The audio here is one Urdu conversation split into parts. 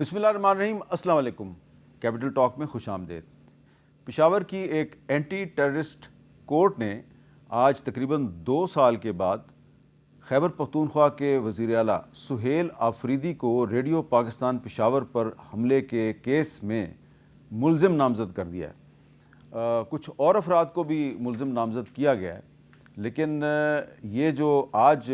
بسم اللہ الرحمن الرحیم. السلام علیکم. کیپٹل ٹاک میں خوش آمدید. پشاور کی ایک اینٹی ٹیررسٹ کورٹ نے آج تقریباً 2 سال کے بعد خیبر پختونخوا کے وزیر اعلیٰ سہیل آفریدی کو ریڈیو پاکستان پشاور پر حملے کے کیس میں ملزم نامزد کر دیا ہے. کچھ اور افراد کو بھی ملزم نامزد کیا گیا ہے، لیکن یہ جو آج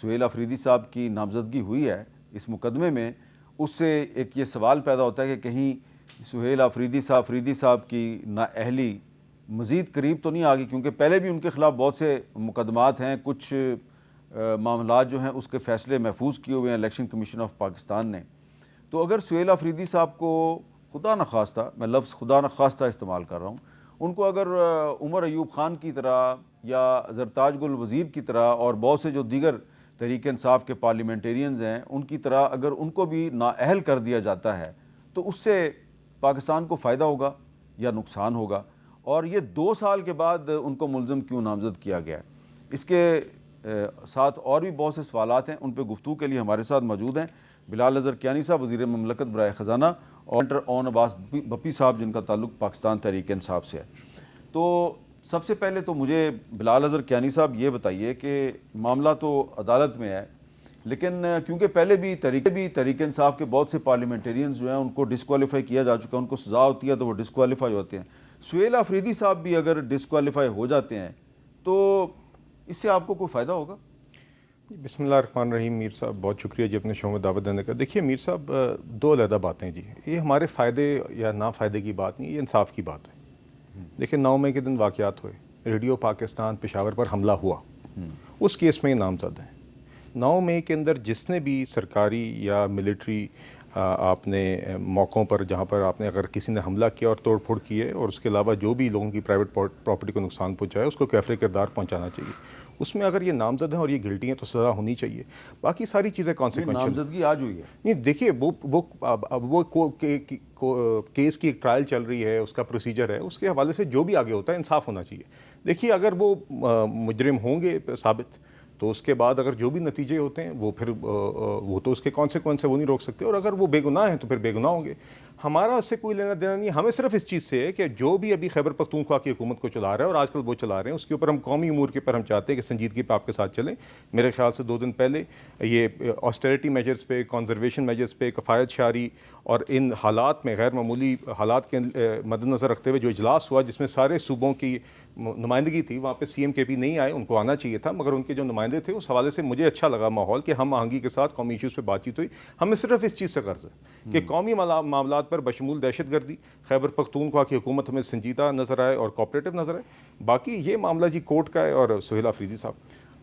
سہیل آفریدی صاحب کی نامزدگی ہوئی ہے اس مقدمے میں، اس سے ایک یہ سوال پیدا ہوتا ہے کہ کہیں سہیل آفریدی صاحب کی نااہلی مزید قریب تو نہیں آ گئی، کیونکہ پہلے بھی ان کے خلاف بہت سے مقدمات ہیں. کچھ معاملات جو ہیں اس کے فیصلے محفوظ کیے ہوئے ہیں الیکشن کمیشن آف پاکستان نے. تو اگر سہیل آفریدی صاحب کو خدا نخواستہ، میں لفظ خدا نخواستہ استعمال کر رہا ہوں، ان کو اگر عمر ایوب خان کی طرح یا زرتاج گل وزیر کی طرح اور بہت سے جو دیگر تحریک انصاف کے پارلیمنٹیرینز ہیں ان کی طرح اگر ان کو بھی نااہل کر دیا جاتا ہے تو اس سے پاکستان کو فائدہ ہوگا یا نقصان ہوگا؟ اور یہ 2 سال کے بعد ان کو ملزم کیوں نامزد کیا گیا ہے؟ اس کے ساتھ اور بھی بہت سے سوالات ہیں، ان پہ گفتگو کے لیے ہمارے ساتھ موجود ہیں بلال اظہر کیانی صاحب، وزیر مملکت برائے خزانہ، اور سینیٹر اون عباس بپی صاحب جن کا تعلق پاکستان تحریک انصاف سے ہے. تو سب سے پہلے تو مجھے بلال اظہر کیانی صاحب یہ بتائیے کہ معاملہ تو عدالت میں ہے، لیکن کیونکہ پہلے بھی تحریک انصاف کے بہت سے پارلیمنٹیرینز جو ہیں ان کو ڈسکوالیفائی کیا جا چکا ہے، ان کو سزا ہوتی ہے تو وہ ڈسکوالیفائی ہوتے ہیں. سہیل آفریدی صاحب بھی اگر ڈسکوالیفائی ہو جاتے ہیں تو اس سے آپ کو کوئی فائدہ ہوگا؟ بسم اللہ الرحمن الرحیم. میر صاحب بہت شکریہ جی اپنے شو میں دعوت دینے کا. دیکھیے میر صاحب، 2 علیحدہ باتیں جی. یہ ہمارے فائدے یا نافائدے کی بات نہیں، یہ انصاف کی بات ہے. دیکھیں 9 مئی کے دن واقعات ہوئے، ریڈیو پاکستان پشاور پر حملہ ہوا، اس کیس میں یہ نامزد ہیں. 9 مئی کے اندر جس نے بھی سرکاری یا ملٹری آپ نے موقعوں پر جہاں پر آپ نے اگر کسی نے حملہ کیا اور توڑ پھوڑ کی ہے، اور اس کے علاوہ جو بھی لوگوں کی پرائیویٹ پراپرٹی کو نقصان پہنچایا ہے، اس کو کیفر کردار پہنچانا چاہیے. اس میں اگر یہ نامزد ہیں اور یہ گلٹی ہیں تو سزا ہونی چاہیے. باقی ساری چیزیں کانسیکوینشل. نامزدگی آج ہوئی ہے؟ نہیں دیکھیے، وہ کیس کی ایک ٹرائل چل رہی ہے، اس کا پروسیجر ہے، اس کے حوالے سے جو بھی آگے ہوتا ہے انصاف ہونا چاہیے. دیکھیے اگر وہ مجرم ہوں گے ثابت تو اس کے بعد اگر جو بھی نتیجے ہوتے ہیں وہ پھر وہ تو اس کے کانسیکوینس ہے، وہ نہیں روک سکتے. اور اگر وہ بے گناہ ہیں تو پھر بے گناہ ہوں گے. ہمارا اس سے کوئی لینا دینا نہیں. ہمیں صرف اس چیز سے ہے کہ جو بھی ابھی خیبر پختونخوا کی حکومت کو چلا رہا ہے اور آج کل وہ چلا رہے ہیں، اس کے اوپر ہم قومی امور کے پر ہم چاہتے ہیں کہ سنجیدگی پہ آپ کے ساتھ چلیں. میرے خیال سے 2 دن پہلے یہ آسٹیرٹی میجرز پہ، کنزرویشن میجرز پہ کفایت شعاری اور ان حالات میں غیر معمولی حالات کے مد نظر رکھتے ہوئے جو اجلاس ہوا جس میں سارے صوبوں کی نمائندگی تھی، وہاں پہ سی ایم کے پی نہیں آئے، ان کو آنا چاہیے تھا، مگر ان کے جو نمائندے تھے اس حوالے سے مجھے اچھا لگا ماحول کہ ہم آہنگی کے ساتھ قومی ایشوز پہ بات چیت ہوئی. ہمیں صرف اس چیز سے غرض ہے کہ قومی معاملات پر بشمول دہشت گردی خیبر پختونخوا کی حکومت ہمیں سنجیدہ نظر آئے اور کوآپریٹو نظر آئے. باقی یہ معاملہ جی کورٹ کا ہے اور سہیل آفریدی صاحب.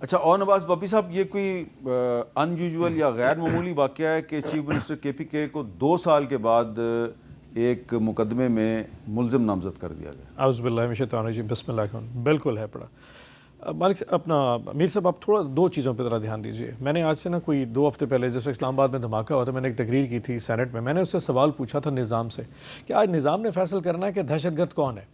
اچھا، اون عباس بپی صاحب، یہ کوئی ان یوزول یا غیر معمولی واقعہ ہے کہ چیف منسٹر کے پی کے کو 2 سال کے بعد ایک مقدمے میں ملزم نامزد کر دیا گیا؟ اعوذ باللہ من الشیطان الرجیم، بسم اللہ الرحمن الرحیم. بالکل ہے پڑا. مالک اپنا میر صاحب آپ تھوڑا 2 چیزوں پہ ذرا دھیان دیجیے. میں نے آج سے کوئی 2 ہفتے پہلے جیسے اسلام آباد میں دھماکہ ہوا تھا، میں نے ایک تقریر کی تھی سینٹ میں. میں نے اس سے سوال پوچھا تھا نظام سے کہ آج نظام نے فیصل کرنا ہے کہ دہشت گرد کون ہے.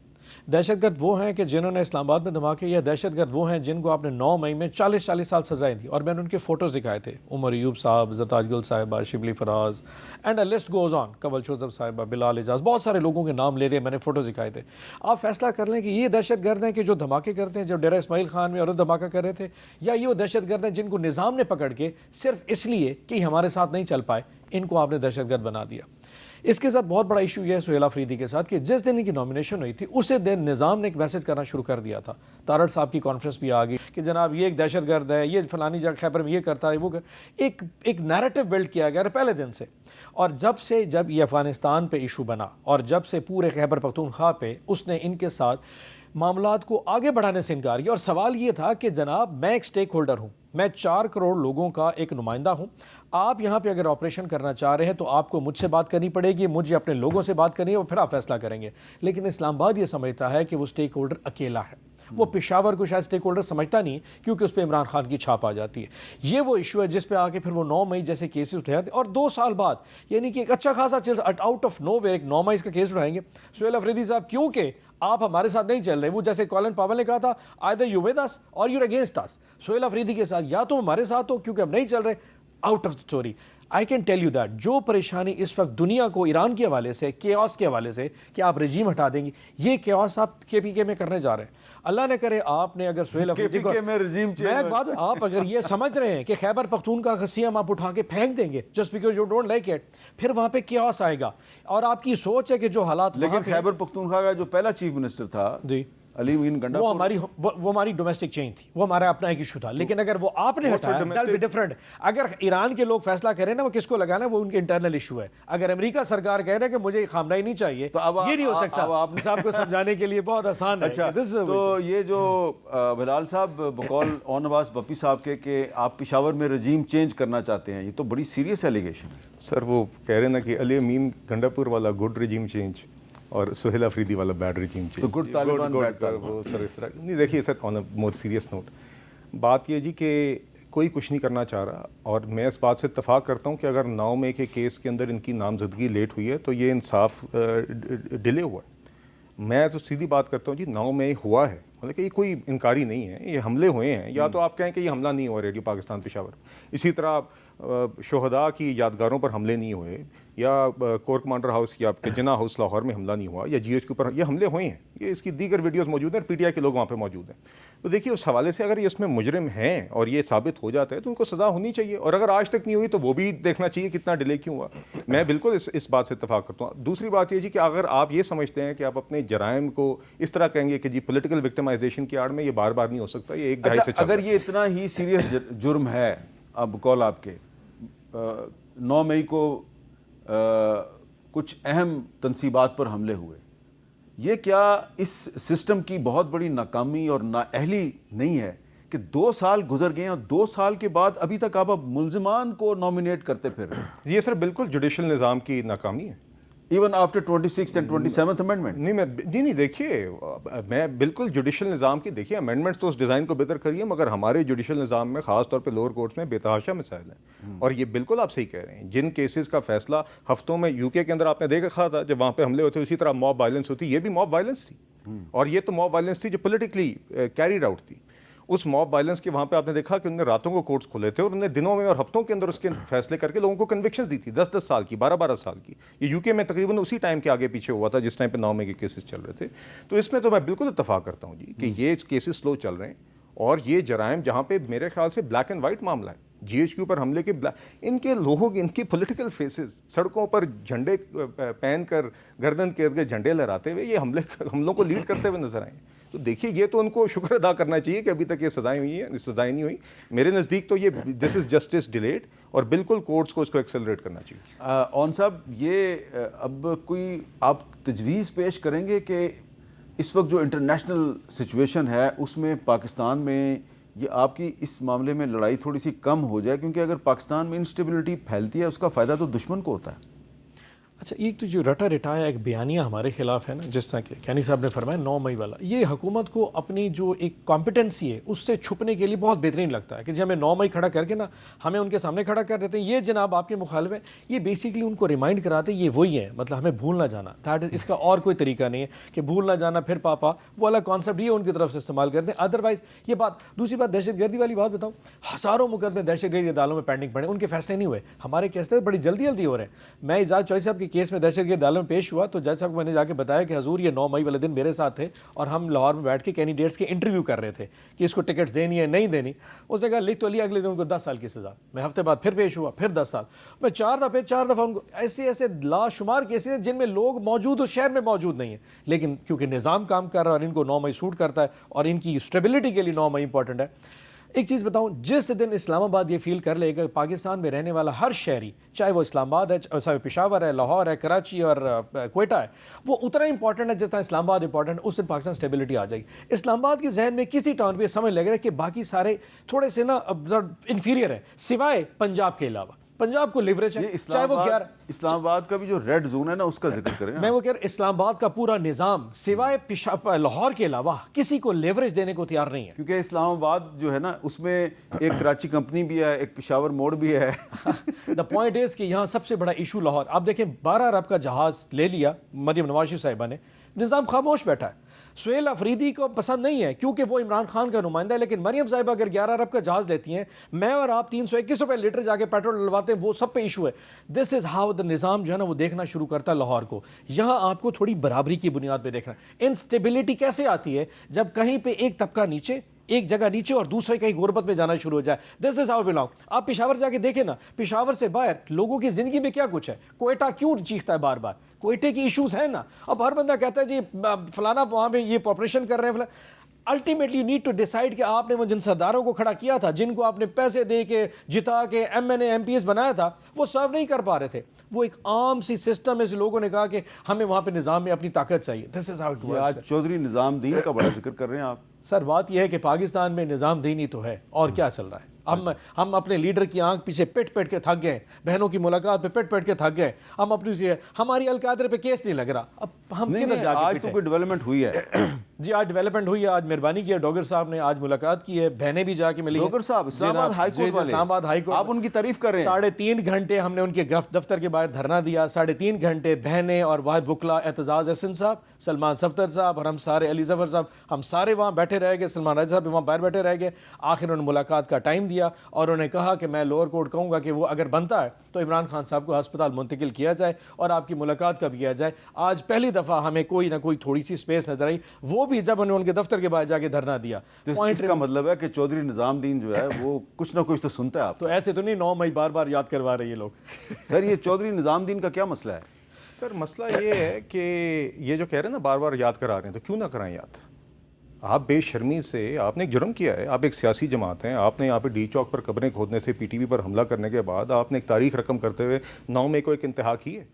دہشت گرد وہ ہیں کہ جنہوں نے اسلام آباد میں دھماکے، یا دہشت گرد وہ ہیں جن کو آپ نے 9 مئی میں 40 سال سزائیں دی. اور میں نے ان کے فوٹوز دکھائے تھے، عمر ایوب صاحب، زرتاج گل صاحبہ، Shibli Faraz, and a list goes on, Kanwal Shozab صاحبہ، بلال اعجاز، بہت سارے لوگوں کے نام لے رہے ہیں. میں نے فوٹوز دکھائے تھے. آپ فیصلہ کر لیں کہ یہ دہشت گرد ہیں کہ جو دھماکے کرتے ہیں، جو ڈیرہ اسماعیل خان میں اور دھماکہ کر رہے تھے، یا یہ وہ دہشت گرد ہیں جن کو نظام نے پکڑ کے صرف اس لیے کہ ہمارے ساتھ نہیں چل پائے ان کو آپ نے دہشت گرد بنا دیا. اس کے ساتھ بہت بڑا ایشو یہ ہے سہیل آفریدی کے ساتھ کہ جس دن ان کی نامینیشن ہوئی تھی اسی دن نظام نے ایک میسج کرنا شروع کر دیا تھا. تارڑ صاحب کی کانفرنس بھی آ گئی کہ جناب یہ ایک دہشت گرد ہے، یہ فلانی جگہ خیبر میں یہ کرتا ہے، وہ ایک نیریٹو بلڈ کیا گیا پہلے دن سے. اور جب یہ افغانستان پہ ایشو بنا اور جب سے پورے خیبر پختونخوا پہ اس نے ان کے ساتھ معاملات کو آگے بڑھانے سے انکار کیا. اور سوال یہ تھا کہ جناب میں ایک سٹیک ہولڈر ہوں، میں 4 کروڑ لوگوں کا ایک نمائندہ ہوں. آپ یہاں پہ اگر آپریشن کرنا چاہ رہے ہیں تو آپ کو مجھ سے بات کرنی پڑے گی، مجھے اپنے لوگوں سے بات کرنی ہے اور پھر آپ فیصلہ کریں گے. لیکن اسلام آباد یہ سمجھتا ہے کہ وہ سٹیک ہولڈر اکیلا ہے. وہ پشاور کو شاید سٹیک ہولڈر سمجھتا نہیں کیونکہ اس پہ عمران خان کی چھاپ آ جاتی ہے. یہ وہ ایشو ہے جس پہ آ کے پھر وہ 9 مئی جیسے کیسز اٹھائے اور 2 سال بعد یعنی کہ ایک اچھا خاصا آؤٹ آف نو ویئر ایک 9 مئی کا کیس اٹھائیں گے. سہیل آفریدی صاحب کیونکہ آپ ہمارے ساتھ نہیں چل رہے، وہ جیسے کولن پاول نے کہا تھا either you with us or you're against us. Sohail Afridi کے ساتھ یا تو ہمارے ساتھ ہو کیونکہ ہم نہیں چل رہے، out of story. I can tell you that جو پریشانی اس وقت دنیا کو ایران کے حوالے سے کیوس کے حوالے سے کہ آپ رجیم ہٹا دیں گی, یہ کیوس آپ کے پی کے میں کرنے جا رہے ہیں. اللہ نے کرے آپ نے اگر سہیل افریدی کو آپ اگر یہ سمجھ رہے ہیں کہ خیبر پختونخوا کا قصیم آپ اٹھا کے پھینک دیں گے just because you don't like it, پھر وہاں پہ کیوس آئے گا. اور آپ کی سوچ ہے کہ جو حالات, لیکن خیبر پختونخوا کا جو پہلا چیف منسٹر تھا جی علی امین گنڈا, وہ ہماری ڈومیسٹک چینج تھی, وہ ہمارا اپنا ایک ایشو تھا. لیکن اگر وہ آپ نے ہٹایا دیٹ بی ڈفرنٹ. اگر ایران کے لوگ فیصلہ کریں نا وہ کس کو لگانا ہے, وہ ان کے انٹرنل ایشو ہے. اگر امریکہ سرکار کہہ رہا ہے کہ مجھے خامنہ نہیں چاہیے تو یہ نہیں ہو سکتا. آپ صاحب کو سمجھانے کے لیے بہت آسان ہے. اچھا تو یہ جو بلال صاحب بقول اون نواز بپی صاحب کے کہ آپ پشاور میں رجیم چینج کرنا چاہتے ہیں, یہ تو بڑی سیریس ایلیگیشن ہے. سر وہ کہہ رہے ہیں نا کہ علی امین گنڈاپور والا گڈ رجیم چینج اور سہیل افریدی والا بیڈ رجیم چینج. تو گڈ طالبان وہ سر اس طرح نہیں. دیکھیے سر آن اے مور سیریس نوٹ, بات یہ جی کہ کوئی کچھ نہیں کرنا چاہ رہا, اور میں اس بات سے اتفاق کرتا ہوں کہ اگر 9 مئی کے کیس کے اندر ان کی نامزدگی لیٹ ہوئی ہے تو یہ انصاف ڈیلے ہوا ہے. میں تو سیدھی بات کرتا ہوں جی 9 مئی ہوا ہے, مطلب کہ یہ کوئی انکاری نہیں ہے, یہ حملے ہوئے ہیں. یا تو آپ کہیں کہ یہ حملہ نہیں ہوا ریڈیو پاکستان پشاور, اسی طرح شہداء کی یادگاروں پر حملے نہیں ہوئے, یا کور کمانڈر ہاؤس یا جناح ہاؤس لاہور میں حملہ نہیں ہوا, یا جی ایچ کے اوپر یہ حملے ہوئے ہیں. یہ اس کی دیگر ویڈیوز موجود ہیں, پی ٹی آئی کے لوگ وہاں پہ موجود ہیں. تو دیکھیے اس حوالے سے اگر یہ اس میں مجرم ہیں اور یہ ثابت ہو جاتا ہے تو ان کو سزا ہونی چاہیے, اور اگر آج تک نہیں ہوئی تو وہ بھی دیکھنا چاہیے کتنا ڈیلے کیوں ہوا. میں بالکل اس بات سے اتفاق کرتا ہوں. دوسری بات یہ جی کہ اگر آپ یہ سمجھتے ہیں کہ آپ اپنے جرائم کو اس طرح کہیں گے کہ جی پولیٹیکل وکٹمائزیشن کی آڑ میں, یہ بار بار نہیں ہو سکتا. یہ ایک دہائی سے اگر یہ اتنا ہی سیریس جرم ہے, اب کال آپ کے 9 مئی کو کچھ اہم تنصیبات پر حملے ہوئے, یہ کیا اس سسٹم کی بہت بڑی ناکامی اور نااہلی نہیں ہے کہ 2 سال گزر گئے ہیں اور 2 سال کے بعد ابھی تک آپ ملزمان کو نامینیٹ کرتے پھر رہے ہیں؟ یہ سر بالکل جوڈیشل نظام کی ناکامی ہے. Even after 26th and 27th amendment. نہیں دیکھیے میں بالکل جوڈیشل نظام کی, دیکھیے امینڈمنٹس تو اس ڈیزائن کو بہتر کریے, مگر ہمارے جوڈیشل نظام میں خاص طور پہ لوور کورٹس میں بے تحاشا مسائل ہیں. اور یہ بالکل آپ صحیح کہہ رہے ہیں, جن کیسز کا فیصلہ ہفتوں میں یو کے اندر آپ نے دیکھا تھا جب وہاں پہ حملے ہوتے, اسی طرح موب وائلنس ہوتی, یہ بھی موب وائلنس تھی, اور یہ تو موب وائلنس تھی جو پولیٹیکلی کیریڈ آؤٹ تھی. اس موب وائلنس کے وہاں پہ آپ نے دیکھا کہ انہوں نے راتوں کو کورٹس کھولے تھے اور انہوں نے دنوں میں اور ہفتوں کے اندر اس کے فیصلے کر کے لوگوں کو کنوکشنز دی تھی 10 سال کی, 12 سال کی. یہ یو کے میں تقریباً اسی ٹائم کے آگے پیچھے ہوا تھا جس ٹائم پہ 9 مئی کے کیسز چل رہے تھے. تو اس میں تو میں بالکل اتفاق کرتا ہوں جی کہ یہ کیسز سلو چل رہے ہیں, اور یہ جرائم جہاں پہ میرے خیال سے بلیک اینڈ وائٹ معاملہ ہے, جی ایچ کیو پر حملے کے ان کے لوگوں ان کی پولیٹیکل فیسز سڑکوں پر جھنڈے پہن کر گردن کے ارد جھنڈے لہراتے ہوئے یہ حملوں کو لیڈ کرتے ہوئے نظر آئے ہیں. تو دیکھیے یہ تو ان کو شکر ادا کرنا چاہیے کہ ابھی تک یہ سزائیں ہوئی ہیں, سزائیں نہیں ہوئی. میرے نزدیک تو یہ دس از جسٹس ڈیلیڈ, اور بالکل کورٹس کو اس کو ایکسلریٹ کرنا چاہیے. اون صاحب یہ اب کوئی آپ تجویز پیش کریں گے کہ اس وقت جو انٹرنیشنل سچویشن ہے اس میں پاکستان میں یہ آپ کی اس معاملے میں لڑائی تھوڑی سی کم ہو جائے, کیونکہ اگر پاکستان میں انسٹیبلٹی پھیلتی ہے اس کا فائدہ تو دشمن کو ہوتا ہے. اچھا ایک تو جو رٹا رٹایا ایک بیانیہ ہمارے خلاف ہے نا, جس طرح کہ کینی صاحب نے فرمایا 9 مئی والا, یہ حکومت کو اپنی جو ایک کمپیٹنسی ہے اس سے چھپنے کے لیے بہت بہترین لگتا ہے کہ جی ہمیں 9 مئی کھڑا کر کے نا ہمیں ان کے سامنے کھڑا کر دیتے ہیں, یہ جناب آپ کے مخالف ہیں. یہ بیسیکلی ان کو ریمائنڈ کراتے یہ وہی ہیں, مطلب ہمیں بھول نہ جانا, دیٹ از اس کا اور کوئی طریقہ نہیں ہے کہ بھول نہ جانا پھر پاپا وہ والا کانسیپٹ یہ ان کی طرف سے استعمال کرتے ہیں. ادروائز یہ بات. دوسری بات دہشت گردی والی بات بتاؤں, ہزاروں مقدمے دہشت گردی عدالتوں میں پینڈنگ پڑے, ان کے فیصلے نہیں ہوئے. ہمارے کیس بڑی جلدی ہو رہے ہیں. میں اعجاز چوہدری صاحب کے کیس میں دہشت گردی میں پیش ہوا تو جج صاحب کو میں نے جا کے بتایا کہ حضور یہ 9 مئی والے دن میرے ساتھ تھے اور ہم لاہور میں بیٹھ کے کینڈیڈیٹس کے انٹرویو کر رہے تھے کہ اس کو ٹکٹس دینی ہے نہیں دینی. اس نے کہا لکھ تو لیا, اگلے دن ان کو 10 سال کی سزا. میں ہفتے بعد پھر پیش ہوا, پھر 10 سال. میں 4 دفعہ ان کو ایسے لاشمار کیسز ہیں جن میں لوگ موجود اور شہر میں موجود نہیں ہیں, لیکن کیونکہ نظام کام کر رہا ہے اور ان کو 9 مئی سوٹ کرتا ہے اور ان کی اسٹیبلٹی کے لیے 9 مئی امپورٹنٹ ہے. ایک چیز بتاؤں, جس دن اسلام آباد یہ فیل کر لے گا پاکستان میں رہنے والا ہر شہری, چاہے وہ اسلام آباد ہے, پشاور ہے, لاہور ہے, کراچی اور کوئٹہ ہے, وہ اتنا امپورٹنٹ ہے جس طرح اسلام آباد امپورٹنٹ ہے, اس دن پاکستان اسٹیبلٹی آ جائے گی. اسلام آباد کے ذہن میں کسی ٹاؤن پہ سمجھ لے گا کہ باقی سارے تھوڑے سے نا انفیریئر ہیں سوائے پنجاب کے علاوہ. پنجاب کو لیوریج ہے, چاہے وہ اسلام آباد کا بھی جو ریڈ زون ہے نا اس کا ذکر کریں. میں وہ کہہ رہا اسلام آباد کا پورا نظام سوائے لاہور کے علاوہ کسی کو لیوریج دینے کو تیار نہیں ہے, کیونکہ اسلام آباد جو ہے نا اس میں ایک کراچی کمپنی بھی ہے, ایک پشاور موڑ بھی ہے. دا پوائنٹ از کہ یہاں سب سے بڑا ایشو لاہور. آپ دیکھیں 12 ارب کا جہاز لے لیا مریم نواز شریف صاحبہ نے, نظام خاموش بیٹھا ہے. سہیل افریدی کو پسند نہیں ہے کیونکہ وہ عمران خان کا نمائندہ ہے, لیکن مریم صاحبہ اگر 11 ارب کا جہاز لیتی ہیں, میں اور آپ 321 روپے لیٹر جا کے پیٹرول ڈلواتے ہیں, وہ سب پہ ایشو ہے. دس از ہاؤ دا نظام جو ہے نا وہ دیکھنا شروع کرتا ہے لاہور کو. یہاں آپ کو تھوڑی برابری کی بنیاد پہ دیکھنا. انسٹیبلٹی کیسے آتی ہے؟ جب کہیں پہ ایک طبقہ نیچے, ایک جگہ نیچے اور دوسرے کہیں غربت میں جانا شروع ہو جائے. دس از ہاؤ بلانگ. آپ پشاور جا کے دیکھیں نا, پشاور سے باہر لوگوں کی زندگی میں کیا کچھ ہے. کوئٹہ کیوں چیختا ہے بار بار؟ کوئٹے کی ایشوز ہیں نا. اب ہر بندہ کہتا ہے جی فلانا وہاں پہ یہ آپریشن کر رہے ہیں. Ultimately you need to decide کہ آپ نے وہ جن سرداروں کو کھڑا کیا تھا, جن کو آپ نے پیسے دے کے جتا کے M N A M P S بنایا تھا, وہ سرو نہیں کر پا رہے تھے. وہ ایک عام سی سسٹم ہے, لوگوں نے کہا کہ ہمیں وہاں پہ نظام میں اپنی طاقت چاہیے. دس از ہاؤ اٹ ورکس. آج چودھری نظام دین کا بڑا ذکر کر رہے ہیں آپ. سر بات یہ ہے کہ پاکستان میں نظام دینی تو ہے, اور کیا چل رہا ہے. ہم اپنے لیڈر کی آنکھ پیچھے پٹ کے تھک گئے, بہنوں کی ملاقات پہ پٹ کے تھک گئے. ہم اپنی ہماری القادر پہ کیس نہیں لگ رہا. اب ہم کدھر جا کے آج تو کوئی ڈیولپمنٹ ہوئی ہے؟ جی آج ڈیولپمنٹ ہوئی ہے. آج مہربانی کی ہے, ڈوگر صاحب نے آج ملاقات کی ہے, بہنیں بھی جا کے ملی. ڈوگر صاحب اسلام آباد ہائی کورٹ والے, اسلام آباد ہائی کورٹ, آپ ان کی تعریف کر رہے ہیں. 3.5 گھنٹے ہم نے ان کے دفتر کے باہر دھرنا دیا. 3.5 گھنٹے بہنیں اور واحد وکلا اعتزاز احسن صاحب, سلمان صفدر صاحب اور ہم سارے, علی ظفر صاحب, ہم سارے وہاں بیٹھے رہ گئے. سلمان راجہ صاحب وہاں باہر بیٹھے رہ گئے. آخر انہوں نے ملاقات کا ٹائم دیا اور انہوں نے کہا کہ میں لوور کورٹ کہوں گا کہ وہ اگر بنتا ہے تو عمران خان صاحب کو ہسپتال منتقل کیا جائے اور آپ کی ملاقات کا بھی کیا جائے. آج پہلی دفعہ ہمیں کوئی نہ کوئی تھوڑی سی اسپیس نظر آئی, وہ بھی جب انہوں نے ان کے دفتر کے باہر جا کے دھرنا دیا. اس کا مطلب ہے کہ چودھری نظام دین جو ہے وہ کچھ نہ کچھ تو سنتا ہے آپ. تو ایسے تو نہیں 9 مئی بار بار یاد کروا رہے یہ لوگ. سر یہ چودھری نظام دین کا کیا مسئلہ ہے؟ سر مسئلہ یہ ہے کہ یہ جو کہہ رہے ہیں نا بار بار یاد کرا رہے ہیں, تو کیوں نہ کرائیں یاد. آپ بے شرمی سے, آپ نے ایک جرم کیا ہے, آپ ایک سیاسی جماعت ہیں, آپ نے یہاں پہ ڈی چوک پر قبریں کھودنے سے, پی ٹی وی پر حملہ کرنے کے بعد آپ نے ایک تاریخ رقم کرتے ہوئے 9 مئی کو ایک انتہا کی ہے,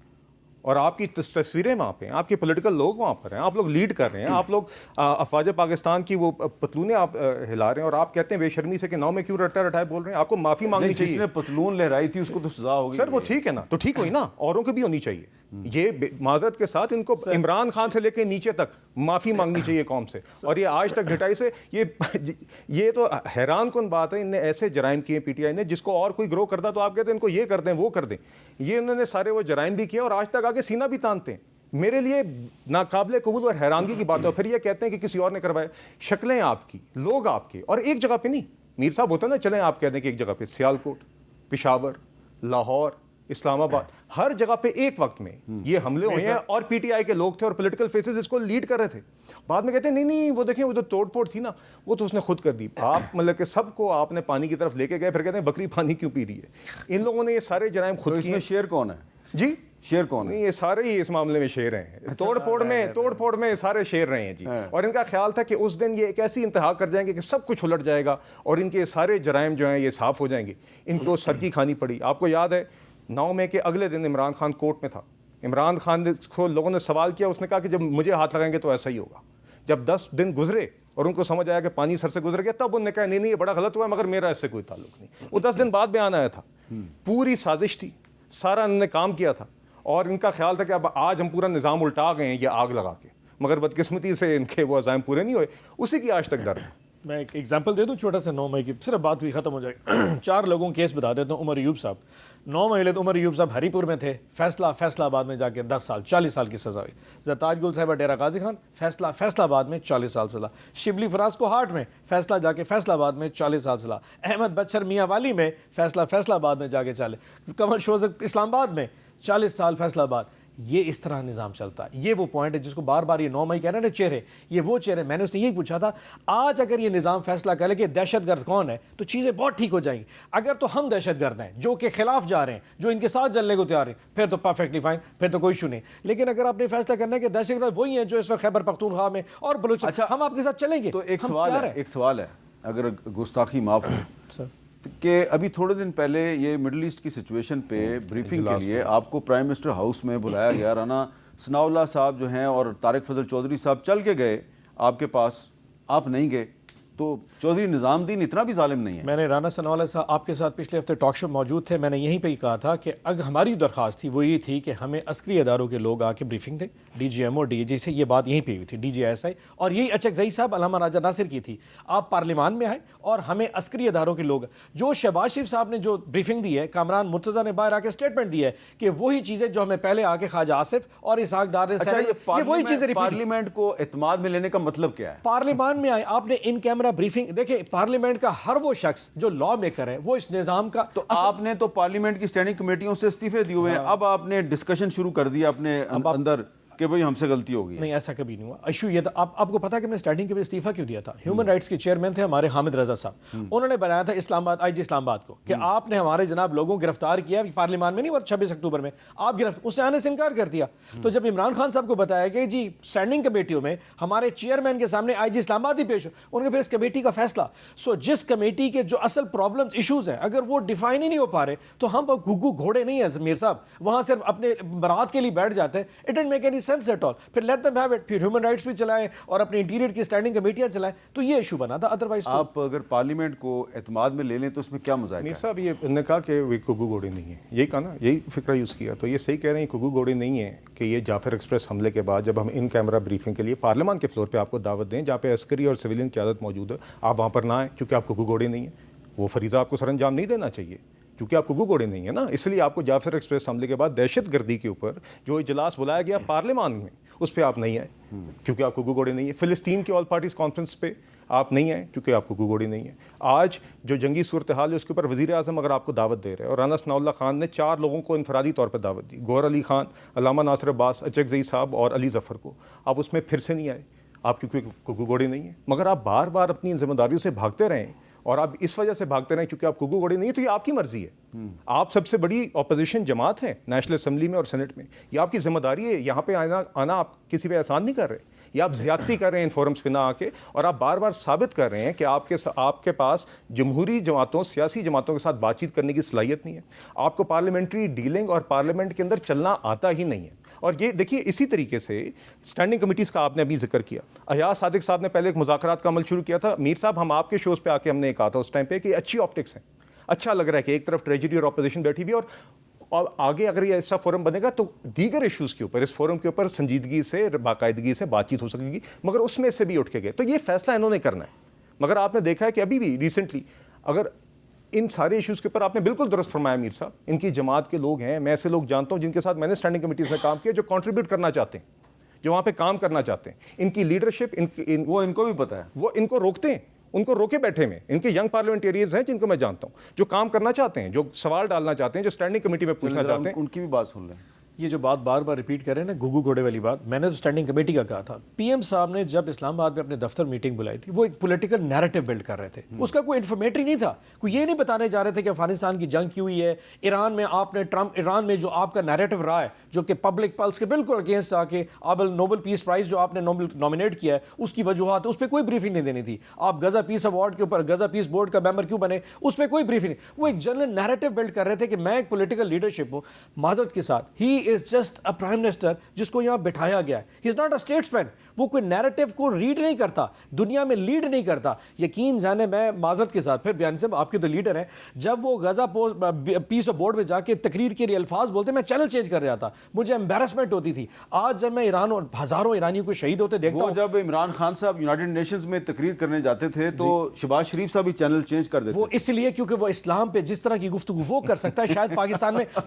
اور آپ کی تصویریں وہاں پہ ہیں, آپ کے پولیٹیکل لوگ وہاں پر ہیں, آپ لوگ لیڈ کر رہے ہیں, آپ لوگ افواج پاکستان کی وہ پتلونیں آپ ہلا رہے ہیں, اور آپ کہتے ہیں بے شرمی سے کہ 9 میں کیوں رٹائے بول رہے ہیں. آپ کو معافی مانگنی چاہیے. جس نے پتلون لہرائی تھی اس کو تو سزا ہوگی. سر وہ ٹھیک ہے نا, تو ٹھیک ہوئی نا, اوروں کو بھی ہونی چاہیے. یہ معذرت کے ساتھ ان کو عمران خان سے لے کے نیچے تک معافی مانگنی چاہیے قوم سے. اور یہ آج تک ڈٹائی سے, یہ تو حیران کن بات ہے. ان نے ایسے جرائم کیے پی ٹی آئی نے جس کو اور کوئی گروہ کرتا تو آپ کہتے ہیں ان کو یہ کر دیں وہ کر دیں. یہ انہوں نے سارے وہ جرائم بھی کیا اور آج تک آگے سینہ بھی تانتے ہیں. میرے لیے ناقابل قبول اور حیرانگی کی بات ہے. پھر یہ کہتے ہیں کہ کسی اور نے کروائے. شکلیں آپ کی, لوگ آپ کے, اور ایک جگہ پہ نہیں. میر صاحب ہوتا ہے نا, چلیں آپ کہتے ہیں کہ ایک جگہ پہ سیالکوٹ, پشاور, لاہور, اسلام آباد, ہر جگہ پہ ایک وقت میں یہ حملے ہوئے ہیں, اور پی ٹی آئی کے لوگ تھے اور پولیٹیکل فیسز اس کو لیڈ کر رہے تھے. بعد میں کہتے ہیں نہیں وہ دیکھیں وہ جو توڑ پھوڑ تھی نا وہ تو اس نے خود کر دی. آپ مطلب کہ سب کو آپ نے پانی کی طرف لے کے گئے, پھر کہتے ہیں بکری پانی کیوں پی رہی ہے. ان لوگوں نے یہ سارے جرائم خود کیے. شیر کون ہے جی؟ شیر کون ہے؟ یہ سارے ہی اس معاملے میں شیر ہیں. توڑ پھوڑ میں سارے شیر رہے ہیں جی. اور ان کا خیال تھا کہ اس دن یہ ایک ایسی انتہا کر جائیں گے کہ سب کچھ الٹ جائے گا اور ان کے سارے جرائم جو ہیں یہ صاف ہو جائیں گے. ان کو سر کی کھانی پڑی. آپ کو یاد ہے 9 مئی کے اگلے دن عمران خان کورٹ میں تھا. عمران خان کو لوگوں نے سوال کیا, اس نے کہا کہ جب مجھے ہاتھ لگائیں گے تو ایسا ہی ہوگا. جب 10 دن گزرے اور ان کو سمجھ آیا کہ پانی سر سے گزر گیا, تب انہوں نے کہا نہیں یہ بڑا غلط ہوا ہے, مگر میرا اس سے کوئی تعلق نہیں. وہ 10 دن بعد بیان آیا تھا. پوری سازش تھی, سارا انہوں نے کام کیا تھا, اور ان کا خیال تھا کہ اب آج ہم پورا نظام الٹا گئے ہیں یہ آگ لگا کے, مگر بدقسمتی سے ان کے وہ عزائم پورے نہیں ہوئے. اسی کی آج تک درد ہے. میں ایک ایگزامپل دے دوں چھوٹا سا 9 مئی کی, صرف بات بھی ختم ہو جائے. 4 لوگوں کیس بتا دیتا ہوں. عمر ایوب صاحب 9 مئی عمر ایوب صاحب ہری پور میں تھے. فیصلہ آباد میں جا کے 10 سال 40 سال کی سزا ہوئی. زرتاج گل صاحبہ ڈیرہ غازی خان فیصلہ آباد میں 40 سال سزا. شبلی فراز کو ہارٹ میں فیصلہ جا کے فیصلہ آباد میں 40 سال سزا. احمد بچر میاں والی میں فیصلہ آباد میں جا کے 40. کمر شوز اسلام آباد میں 40 سال فیصلہ آباد. یہ اس طرح نظام چلتا ہے. یہ وہ پوائنٹ ہے جس کو بار بار یہ 9 مئی کہہ رہے ہیں نا چہرے, یہ وہ چہرے. میں نے اس نے یہی پوچھا تھا آج اگر یہ نظام فیصلہ کرے کہ دہشت گرد کون ہے تو چیزیں بہت ٹھیک ہو جائیں گی. اگر تو ہم دہشت گرد ہیں جو کہ خلاف جا رہے ہیں, جو ان کے ساتھ جلنے کو تیار ہیں, پھر تو پرفیکٹلی فائن, پھر تو کوئی ایشو نہیں. لیکن اگر آپ نے فیصلہ کرنا ہے کہ دہشت گرد وہی ہیں جو اس وقت خیبر پختونخوا میں اور بلوچستان, ہم آپ کے ساتھ چلیں گے. تو ایک سوال ہے اگر گستاخی معاف ہو کہ ابھی تھوڑے دن پہلے یہ مڈل ایسٹ کی سچویشن پہ بریفنگ کے لیے آپ کو پرائم منسٹر ہاؤس میں بلایا گیا. رانا ثناء اللہ صاحب جو ہیں اور طارق فضل چودھری صاحب چل کے گئے آپ کے پاس, آپ نہیں گئے. تو چودھری نظام الدین اتنا بھی ظالم نہیں ہے. میں نے رانا ثناءاللہ صاحب آپ کے ساتھ پچھلے ہفتے ٹاک شو موجود تھے, میں نے یہیں پہ ہی کہا تھا کہ اگر ہماری درخواست تھی وہ یہ تھی کہ ہمیں عسکری اداروں کے لوگ آ کے بریفنگ دیں, D G M O D G سے یہ بات یہیں پہ ہوئی تھی, ڈی جی ایس آئی, اور یہی اچکزئی صاحب علامہ راجہ ناصر کی تھی. آپ پارلیمان میں آئے اور ہمیں عسکری اداروں کے لوگ, جو شہباز شریف صاحب نے جو بریفنگ دی ہے, کامران مرتضیٰ نے باہر آ کے اسٹیٹمنٹ دی ہے کہ وہی چیزیں جو ہمیں پہلے آ کے خواجہ آصف اور اسحاق ڈار نے یہ وہی چیزیں پارلیمنٹ کو اعتماد میں لینے کا مطلب کیا ہے؟ پارلیمان میں آئے, آپ نے ان کیمرہ بریفنگ دیکھیں, پارلیمنٹ کا ہر وہ شخص جو لا میکر ہے وہ اس نظام کا, تو آپ نے تو پارلیمنٹ کی سٹینڈنگ کمیٹیوں سے استعفے دیے ہوئے ہیں, اب آپ نے ڈسکشن شروع کر دیا اپنے اندر کہ بھئی ہم سے غلطی ہو گئی. نہیں, ایسا کبھی نہیں ہوا. ایشو یہ تھا, آپ کو پتا کہ میں نے اسٹارٹنگ کے بھی استعفیٰ کیوں دیا تھا. ہیومن رائٹس کے چیئرمین تھے ہمارے حامد رضا صاحب, انہوں نے بنایا تھا اسلام آباد, آئی جی اسلام آباد کو, کہ آپ نے ہمارے جناب لوگوں کو گرفتار کیا پارلیمان میں, نہیں وہ 26 اکتوبر میں آپ اس نے آنے سے انکار کر دیا. تو جب عمران خان صاحب کو بتایا کہ جی اسٹینڈنگ کمیٹیوں میں ہمارے چیئرمین کے سامنے آئی جی اسلام آباد ہی پیش ہو, ان کے پھر اس کمیٹی کا فیصلہ. سو جس کمیٹی کے جو اصل پرابلمز ایشوز ہیں اگر وہ ڈیفائن ہی نہیں ہو پا رہے تو ہم گھگو گھوڑے نہیں ہیں میر صاحب, وہاں صرف اپنے برات کے لیے بیٹھ جاتے ہیں. It don't make any sense at all. پھر لیٹ دیم ہیو اٹ, پھر ہیومن رائٹس بھی چلائیں اور اپنی انٹیریئر کی اسٹینڈنگ کمیٹیاں چلائیں, تو یہ ایشو بنا تھا. ادروائز آپ اگر پارلیمنٹ کو اعتماد میں لے لیں تو اس میں کیا مذائقہ ہے؟ میر صاحب یہ انہوں نے کہا کہ وہ کگو گھوڑے نہیں ہیں, یہی کہا نا, یہی فکرہ یوز کیا, تو یہ صحیح کہہ رہے ہیں کگو گھوڑے نہیں ہیں کہ یہ جعفر ایکسپریس حملے کے بعد جب ہم ان کیمرہ بریفنگ کے لیے پارلیمان کے فلور پہ آپ کو دعوت دیں جہاں پہ عسکری اور سویلین قیادت موجود ہے, آپ وہاں پر نہ آئیں کیونکہ آپ کگو گھوڑے نہیں ہیں. وہ فریضہ آپ کو سر انجام نہیں دینا چاہیے کیونکہ آپ کگو گھوڑے نہیں ہیں نا, اس لیے آپ کو جعفر ایکسپریس حملے کے بعد دہشت گردی کے اوپر جو اجلاس بلایا گیا پارلیمان میں اس پہ آپ نہیں آئے کیونکہ آپ کگو گھوڑے نہیں ہیں. فلسطین کے آل پارٹیز کانفرنس پہ آپ نہیں آئے کیونکہ آپ کگو گھوڑے نہیں ہیں. آج جو جنگی صورتحال ہے اس کے اوپر وزیر اعظم اگر آپ کو دعوت دے رہے ہیں, اور رانا ثناءاللہ خان نے 4 لوگوں کو انفرادی طور پہ دعوت دی, گوہر علی خان, علامہ ناصر عباس, اچکزئی صاحب اور علی ظفر کو, آپ اس میں پھر سے نہیں آئے آپ کیونکہ کگو گھوڑے نہیں ہیں. مگر آپ بار بار اپنی ذمہ داریوں سے بھاگتے رہیں اور آپ اس وجہ سے بھاگتے رہیں کیونکہ آپ کگو گھوڑے نہیں ہیں, تو یہ آپ کی مرضی ہے. آپ سب سے بڑی اپوزیشن جماعت ہے نیشنل اسمبلی میں اور سینٹ میں, یہ آپ کی ذمہ داری ہے. یہاں پہ آنا آپ کسی پہ احسان نہیں کر رہے, یہ آپ زیادتی کر رہے ہیں ان فورمز پہ نہ آ کے, اور آپ بار بار ثابت کر رہے ہیں کہ آپ کے پاس جمہوری جماعتوں, سیاسی جماعتوں کے ساتھ بات چیت کرنے کی صلاحیت نہیں ہے. آپ کو پارلیمنٹری ڈیلنگ اور پارلیمنٹ کے اندر چلنا آتا ہی نہیں ہے. اور یہ دیکھیے اسی طریقے سے اسٹینڈنگ کمیٹیز کا آپ نے ابھی ذکر کیا. ایاز صادق صاحب نے پہلے ایک مذاکرات کا عمل شروع کیا تھا. میر صاحب ہم آپ کے شوز پہ آ کے ہم نے کہا تھا اس ٹائم پہ کہ اچھی آپٹکس ہیں, اچھا لگ رہا ہے کہ ایک طرف ٹریجری اور اپوزیشن بیٹھی ہوئی, اور آگے اگر یہ ایسا فورم بنے گا تو دیگر ایشوز کے اوپر اس فورم کے اوپر سنجیدگی سے, باقاعدگی سے بات چیت ہو سکے گی. مگر اس میں سے بھی اٹھ کے گئے, تو یہ فیصلہ انہوں نے کرنا ہے. مگر آپ نے دیکھا ہے کہ ابھی بھی ریسنٹلی اگر ان سارے ایشوز کے اوپر آپ نے بالکل درست فرمایا میر صاحب, ان کی جماعت کے لوگ ہیں, میں ایسے لوگ جانتا ہوں جن کے ساتھ میں نے اسٹینڈنگ کمیٹیز میں کام کیا, جو کنٹریبیوٹ کرنا چاہتے ہیں, جو وہاں پہ کام کرنا چاہتے ہیں. ان کی لیڈرشپ وہ ان کو بھی پتہ ہے, وہ ان کو روکتے ہیں, ان کو روکے بیٹھے میں. ان کے ینگ پارلیمنٹیریئنز ہیں جن کو میں جانتا ہوں, جو کام کرنا چاہتے ہیں, جو سوال ڈالنا چاہتے ہیں, جو اسٹینڈنگ کمیٹی میں پوچھنا چاہتے ہیں. ان کی بھی بات سن لیں. یہ جو بات بار بار ریپیٹ کر رہے ہیں نا گھگو گھوڑے والی بات, میں نے تو اسٹینڈنگ کمیٹی کا کہا تھا. پی ایم صاحب نے جب اسلام آباد میں اپنے دفتر میٹنگ بلائی تھی, وہ ایک پولیٹیکل نیریٹو بلڈ کر رہے تھے. اس کا کوئی انفارمیٹری نہیں تھا, کوئی یہ نہیں بتانے جا رہے تھے کہ افغانستان کی جنگ کی ہوئی ہے, ایران میں آپ نے ایران میں جو آپ کا نیریٹو رہا ہے جو کہ پبلک پلس کے بالکل اگینسٹ آ کے نوبل پیس پرائز جو آپ نے نامینیٹ کیا ہے اس کی وجوہات, اس پہ کوئی بریفنگ نہیں دینی تھی. آپ غزہ پیس ایوارڈ کے اوپر غزہ پیس بورڈ کا ممبر کیوں بنے, اس پہ کوئی بریفنگ نہیں. وہ ایک جنرل نیریٹو بلڈ کر رہے تھے کہ میں ایک پولیٹیکل لیڈرشپ ہوں. معذرت کے ساتھ, he is just a prime minister جس کو یہاں بٹھایا گیا ہے. He is not a statesman. وہ کوئی نیریٹو کو ریڈ نہیں کرتا, دنیا میں لیڈ نہیں کرتا. یقین جانے, میں معذرت کے ساتھ پھر بیان صاحب آپ کے تو لیڈر ہیں, جب وہ غزہ پیس بورڈ میں جا کے تقریر کے لیے الفاظ بولتے میں چینل چینج کر رہا تھا, مجھے امبیرسمنٹ ہوتی تھی. آج جب میں ایران اور ہزاروں ایرانیوں کو شہید ہوتے دیکھتا ہوں, جب عمران خان صاحب یونائیٹڈ نیشنز میں تقریر کرنے جاتے تھے تو شہباز شریف صاحب بھی چینل چینج کر دیتے. وہ اس لیے کیونکہ وہ اسلام پہ جس طرح کی گفتگو وہ کر سکتا ہے, شاید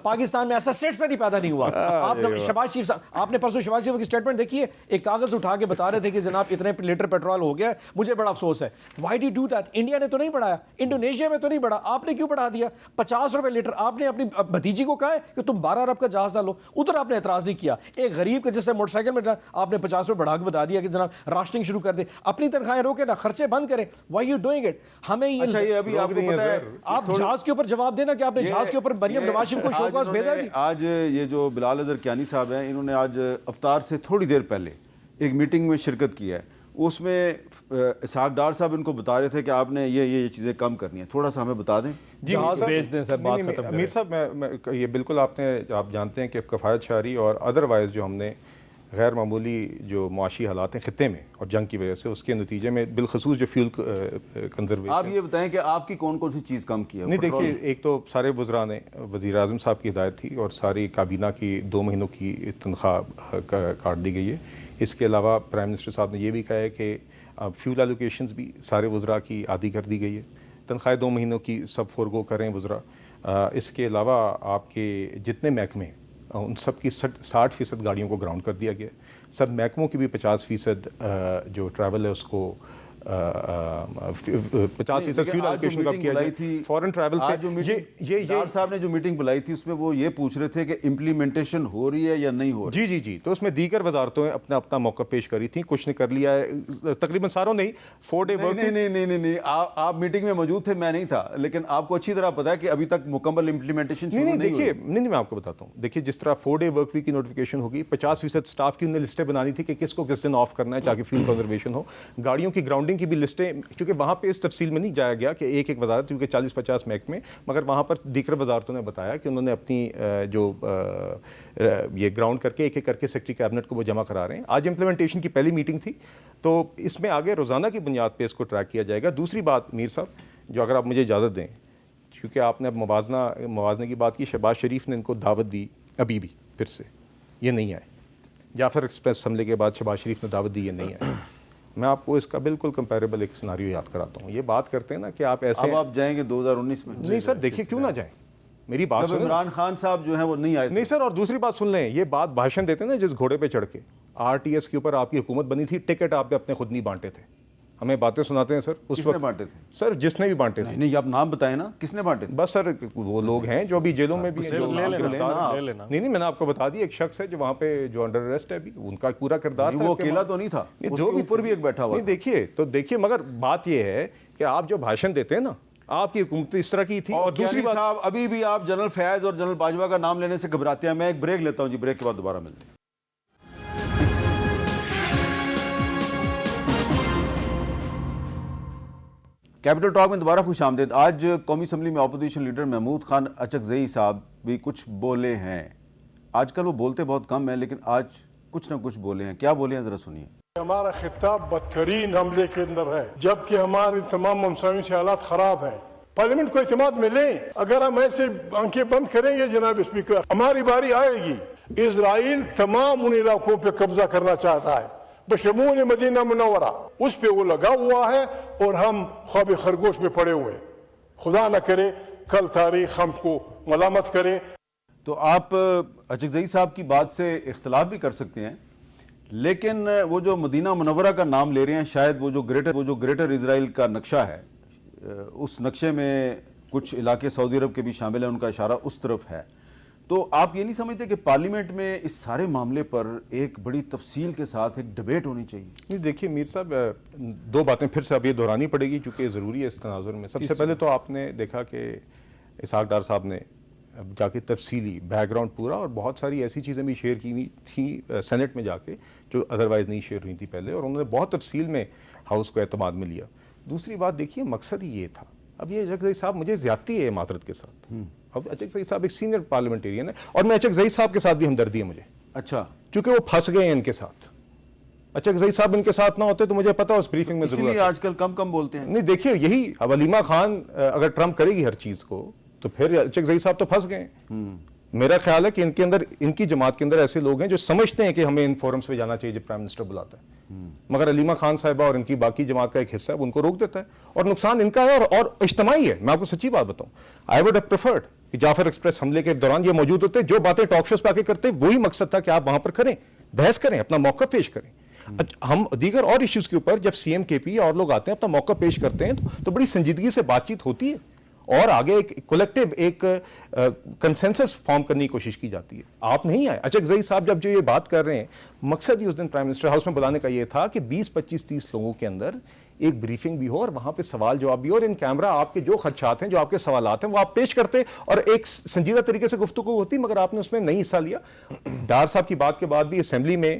پاکستان میں ایسا اسٹیٹس مین ہی پیدا نہیں ہوا. آپ شہباز شریف صاحب, آپ نے پرسوں شہباز شریف کی اسٹیٹمنٹ دیکھی ہے, ایک کاغذ اٹھا کے بتا رہے تھے کہ جناب اتنے لیٹر پیٹرول ہو گیا, مجھے بڑا افسوس ہے. Why do do that? India نے تو نہیں بڑھایا, انڈونیشیا میں تو نہیں بڑھا, آپ نے کیوں بڑھا دیا 50 روپے لیٹر؟ آپ نے اپنی بھتیجی کو کہا ہے کہ تم 12 ارب کا جہاز ڈالو, ادھر آپ نے اعتراض نہیں کیا. ایک غریب کے جیسے موٹر سائیکل میں آپ نے 50 روپے بڑھا کے بتا دیا کہ جناب راشننگ شروع کر دے, اپنی تنخواہیں روکے نا, خرچے بند کریں. Why you doing it? ہمیں یہ ابھی آپ کو پتہ ہے, آپ جہاز کے اوپر جواب دینا کہ آپ نے جہاز کے اوپر مریم نواز شریف کو شو کاز بھیجا. جی آج یہ جو بلال اظہر کیانی صاحب ہیں, انہوں نے آج افطار سے تھوڑی دیر پہلے ایک میٹنگ میں شرکت کی ہے. اس میں اسحاق ڈار صاحب ان کو بتا رہے تھے کہ آپ نے یہ چیزیں کم کرنی ہیں, تھوڑا سا ہمیں بتا دیں. جہاز بھیج دیں سر, بات ختم کریں. امیر صاحب, میں یہ بالکل آپ جانتے ہیں کہ کفایت شعری اور ادروائز جو ہم نے غیر معمولی جو معاشی حالات ہیں خطے میں اور جنگ کی وجہ سے، اس کے نتیجے میں بالخصوص جو فیول کنزرویشن. آپ یہ بتائیں کہ آپ کی کون کون سی چیز کم کی ہے؟ نہیں دیکھیے، ایک تو سارے وزراء نے، وزیر اعظم صاحب کی ہدایت تھی اور ساری کابینہ کی 2 مہینوں کی تنخواہ کاٹ دی گئی ہے. اس کے علاوہ پرائم منسٹر صاحب نے یہ بھی کہا ہے کہ فیول ایلوکیشنز بھی سارے وزراء کی عادی کر دی گئی ہے. تنخواہ 2 مہینوں کی سب فورگو کریں وزراء. اس کے علاوہ آپ کے جتنے محکمے ان سب کی 60% گاڑیوں کو گراؤنڈ کر دیا گیا. سب محکموں کی بھی 50% جو ٹریول ہے اس کو 50% فیول ایلوکیشن کا کیا جائے. فورن ٹریول پہ یہ صاحب نے جو میٹنگ بلائی تھی اس میں وہ یہ پوچھ رہے تھے کہ امپلیمنٹیشن ہو رہی ہے یا نہیں ہو رہی. جی تو اس میں دیگر وزارتوں نے اپنا موقع پیش کری تھی. کچھ نے کر لیا ہے، تقریباً ساروں نے. 4 ڈے ورک. نہیں آپ میٹنگ میں موجود تھے، میں نہیں تھا، لیکن آپ کو اچھی طرح پتا ہے کہ ابھی تک مکمل امپلیمنٹیشن شروع نہیں ہوئی. نہیں میں آپ کو بتاتا ہوں. دیکھیے جس طرح 4 ڈے ورک ویک کی نوٹیفیکیشن ہوگی، 50% سٹاف کی انہیں لسٹیں بنانی تھی کہ کس کو کس دن آف کرنا ہے تاکہ فیول کنزرویشن ہو. گاڑیوں کی گراؤنڈنگ کی بھی لسٹیں، کیونکہ وہاں پہ اس تفصیل میں نہیں جایا گیا کہ ایک وزارت، کیونکہ 40-50 محکمے، مگر وہاں پر دیگر وزارتوں نے بتایا کہ انہوں نے اپنی جو یہ گراؤنڈ کر کے ایک کر کے سیکرٹری کیبنٹ کو وہ جمع کرا رہے ہیں. آج امپلیمنٹیشن کی پہلی میٹنگ تھی، تو اس میں آگے روزانہ کی بنیاد پہ اس کو ٹریک کیا جائے گا. دوسری بات میر صاحب، جو اگر آپ مجھے اجازت دیں، کیونکہ آپ نے اب موازنہ کی بات کی، شہباز شریف نے ان کو دعوت دی، ابھی بھی پھر سے یہ نہیں آئے. جعفر ایکسپریس حملے کے بعد شہباز شریف نے دعوت دی، یہ نہیں آئے. میں آپ کو اس کا بالکل کمپیریبل ایک سیناریو یاد کراتا ہوں. یہ بات کرتے ہیں نا کہ آپ ایسے، اب آپ جائیں گے 2019 میں؟ نہیں سر دیکھیے، کیوں نہ جائیں، میری بات سنیں. عمران خان صاحب جو ہیں وہ نہیں آئے. نہیں سر، اور دوسری بات سن لیں، یہ بات بھاشن دیتے ہیں نا جس گھوڑے پہ چڑھ کے. RTS کے اوپر آپ کی حکومت بنی تھی، ٹکٹ آپ نے اپنے خود نہیں بانٹے تھے. ہمیں باتیں سناتے ہیں سر. اس وقت بانٹے تھے سر، جس نے بھی بانٹے تھے. نہیں آپ نام بتائیں نا، کس نے بانٹے تھے؟ بس سر وہ لوگ ہیں جو ابھی جیلوں میں بھی ہیں، جو گرفتار. نہیں میں نے آپ کو بتا دی، ایک شخص ہے جو وہاں پہ جو انڈر اریسٹ ہے ابھی، ان کا پورا کردار تھا. وہ اکیلا تو نہیں تھا، جو اوپر بھی ایک بیٹھا ہوا. نہیں دیکھیے مگر بات یہ ہے کہ آپ جو بھاشن دیتے ہیں نا، آپ کی حکومت اس طرح کی تھی. اور دوسری بات صاحب، ابھی بھی آپ جنرل فیاض اور جنرل باجوہ کا نام لینے سے گھبراتے ہیں. میں ایک بریک لیتا ہوں جی، بریک کے بعد دوبارہ ملتے ہیں. کیپٹل ٹاک میں دوبارہ خوش آمدید. آج قومی اسمبلی میں اپوزیشن لیڈر محمود خان اچکزئی صاحب بھی کچھ بولے ہیں. آج کل وہ بولتے بہت کم ہیں، لیکن آج کچھ نہ کچھ بولے ہیں. کیا بولے ہیں ذرا سنیے. ہمارا خطاب بدترین حملے کے اندر ہے، جبکہ ہمارے تمام ہمسایوں سے حالات خراب ہیں. پارلیمنٹ کو اعتماد میں لیں. اگر ہم ایسے آنکھیں بند کریں گے جناب اسپیکر، ہماری باری آئے گی. اسرائیل تمام ان علاقوں پہ قبضہ کرنا چاہتا ہے بشمول مدینہ منورہ. اس پہ وہ لگا ہوا ہے اور ہم خواب خرگوش میں پڑے ہوئے ہیں. خدا نہ کرے کل تاریخ ہم کو ملامت کرے. تو آپ اچکزئی صاحب کی بات سے اختلاف بھی کر سکتے ہیں، لیکن وہ جو مدینہ منورہ کا نام لے رہے ہیں، شاید وہ جو گریٹر اسرائیل کا نقشہ ہے، اس نقشے میں کچھ علاقے سعودی عرب کے بھی شامل ہیں، ان کا اشارہ اس طرف ہے. تو آپ یہ نہیں سمجھتے کہ پارلیمنٹ میں اس سارے معاملے پر ایک بڑی تفصیل کے ساتھ ایک ڈیبیٹ ہونی چاہیے؟ نہیں دیکھیے میر صاحب، 2 باتیں پھر سے اب یہ دہرانی پڑے گی چونکہ ضروری ہے اس تناظر میں. سب سے پہلے تو آپ نے دیکھا کہ اسحاق ڈار صاحب نے جا کے تفصیلی بیک گراؤنڈ پورا، اور بہت ساری ایسی چیزیں بھی شیئر کی ہوئی تھیں سینٹ میں جا کے جو ادروائز نہیں شیئر ہوئی تھی پہلے، اور انہوں نے بہت تفصیل میں ہاؤس کو اعتماد میں لیا. دوسری بات دیکھیے، مقصد ہی یہ تھا. اب یہ اچکزئی صاحب، مجھے زیادتی ہے معذرت کے ساتھ، اب اچکزئی صاحب ایک سینئر پارلیمنٹیرین ہے، اور میں اچکزئی صاحب کے ساتھ بھی ہمدردی ہے مجھے. اچھا، کیونکہ وہ پھنس گئے ہیں ان کے ساتھ. اچکزئی صاحب ان کے ساتھ نہ ہوتے تو مجھے پتا اس بریفنگ میں اسی لیے آج کل کم بولتے ہیں. نہیں دیکھیے، یہی اب علیمہ خان اگر ٹرمپ کرے گی ہر چیز کو تو پھر اچکزئی صاحب تو پھنس گئے. میرا خیال ہے کہ ان کے اندر، ان کی جماعت کے اندر ایسے لوگ ہیں جو سمجھتے ہیں کہ ہمیں ان فورمز پہ جانا چاہیے جب پرائم منسٹر بلاتا ہے، مگر علیمہ خان صاحبہ اور ان کی باقی جماعت کا ایک حصہ ہے وہ ان کو روک دیتا ہے، اور نقصان ان کا ہے اور اجتماعی ہے. میں آپ کو سچی بات بتاؤں، آئی ووڈ ہیو پریفرڈ کہ جعفر ایکسپریس حملے کے دوران یہ موجود ہوتے. جو باتیں ٹاک شوز پہ آ کے کرتے وہی مقصد تھا کہ آپ وہاں پر کریں، بحث کریں، اپنا موقع پیش کریں. ہم دیگر اور ایشوز کے اوپر جب سی ایم کے پی اور لوگ آتے ہیں اپنا موقع پیش کرتے ہیں تو بڑی سنجیدگی سے بات چیت ہوتی ہے، اور آگے ایک کولیکٹیو ایک کنسنسس فارم کرنے کی کوشش کی جاتی ہے. آپ نہیں آئے. اچکزئی صاحب جب جو یہ بات کر رہے ہیں، مقصد ہی اس دن پرائم منسٹر ہاؤس میں بلانے کا یہ تھا کہ 20 25 30 لوگوں کے اندر ایک بریفنگ بھی ہو اور وہاں پہ سوال جواب بھی ہو، اور ان کیمرہ آپ کے جو خدشات ہیں، جو آپ کے سوالات ہیں، وہ آپ پیش کرتے اور ایک سنجیدہ طریقے سے گفتگو ہوتی. مگر آپ نے اس میں نہیں حصہ لیا. ڈار صاحب کی بات کے بعد بھی اسمبلی میں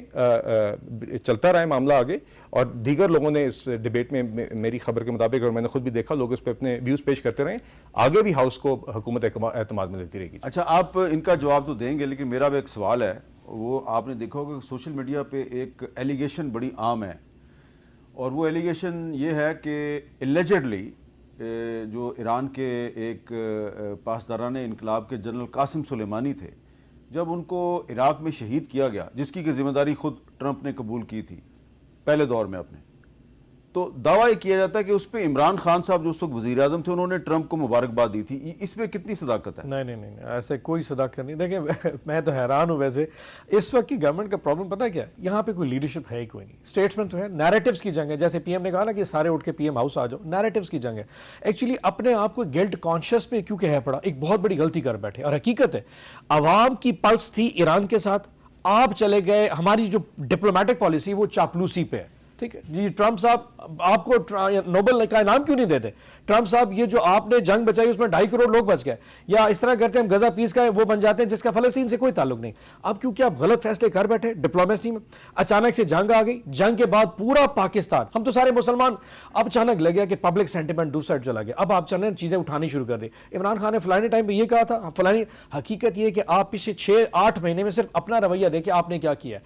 چلتا رہا معاملہ آگے، اور دیگر لوگوں نے اس ڈیبیٹ میں میری خبر کے مطابق، اور میں نے خود بھی دیکھا، لوگ اس پہ اپنے ویوز پیش کرتے رہے. آگے بھی ہاؤس کو حکومت اعتماد میں لیتی رہے گی. اچھا، آپ ان کا جواب تو دیں گے، لیکن میرا بھی ایک سوال ہے، وہ آپ نے دیکھا ہوگا کہ سوشل میڈیا پہ ایک ایلیگیشن بڑی عام ہے، اور وہ ایلیگیشن یہ ہے کہ ایلیجڈلی جو ایران کے ایک پاسداران انقلاب کے جنرل قاسم سلیمانی تھے، جب ان کو عراق میں شہید کیا گیا، جس کی کہ ذمہ داری خود ٹرمپ نے قبول کی تھی پہلے دور میں اپنے، تو دعویٰ یہ کیا جاتا ہے کہ اس پہ عمران خان صاحب جو اس وقت وزیر اعظم تھے، انہوں نے ٹرمپ کو مبارکباد دی تھی. اس میں کتنی صداقت ہے؟ نہیں ایسے کوئی صداقت نہیں. دیکھیں میں تو حیران ہوں. ویسے اس وقت کی گورنمنٹ کا پرابلم پتہ ہے کیا ہے؟ یہاں پہ کوئی لیڈرشپ ہے ہی کوئی نہیں. اسٹیٹسمین تو ہے، نیریٹیوز کی جنگ ہے. جیسے پی ایم نے کہا نا کہ سارے اٹھ کے پی ایم ہاؤس آ جاؤ، نیریٹیوز کی جنگ ہے. ایکچولی اپنے آپ کو گلٹ کانشیس میں کیونکہ ہے پڑا، ایک بہت بڑی غلطی کر بیٹھے. اور حقیقت ہے عوام کی پلس تھی ایران کے ساتھ، آپ چلے گئے. ہماری جو ڈپلومیٹک پالیسی وہ چاپلوسی پہ ہے. ٹھیک ہے جی، ٹرمپ صاحب آپ کو نوبل کا انعام کیوں نہیں دیتے؟ ٹرمپ صاحب یہ جو آپ نے جنگ بچائی اس میں 2.5 کروڑ لوگ بچ گئے. یا اس طرح کرتے ہیں ہم غزہ پیس کا وہ بن جاتے ہیں جس کا فلسطین سے کوئی تعلق نہیں. اب کیونکہ آپ غلط فیصلے کر بیٹھے ڈپلومیسی میں، اچانک سے جنگ آ گئی. جنگ کے بعد پورا پاکستان، ہم تو سارے مسلمان، اب اچانک لگ گیا کہ پبلک سینٹیمنٹ دوسری سائڈ چلا گیا. اب آپ چلیں چیزیں اٹھانی شروع کر دی. عمران خان نے فلانے ٹائم پہ یہ کہا تھا فلانی. حقیقت یہ کہ آپ پچھلے 6-8 مہینے میں صرف اپنا رویہ دیکھیں آپ نے کیا کیا ہے.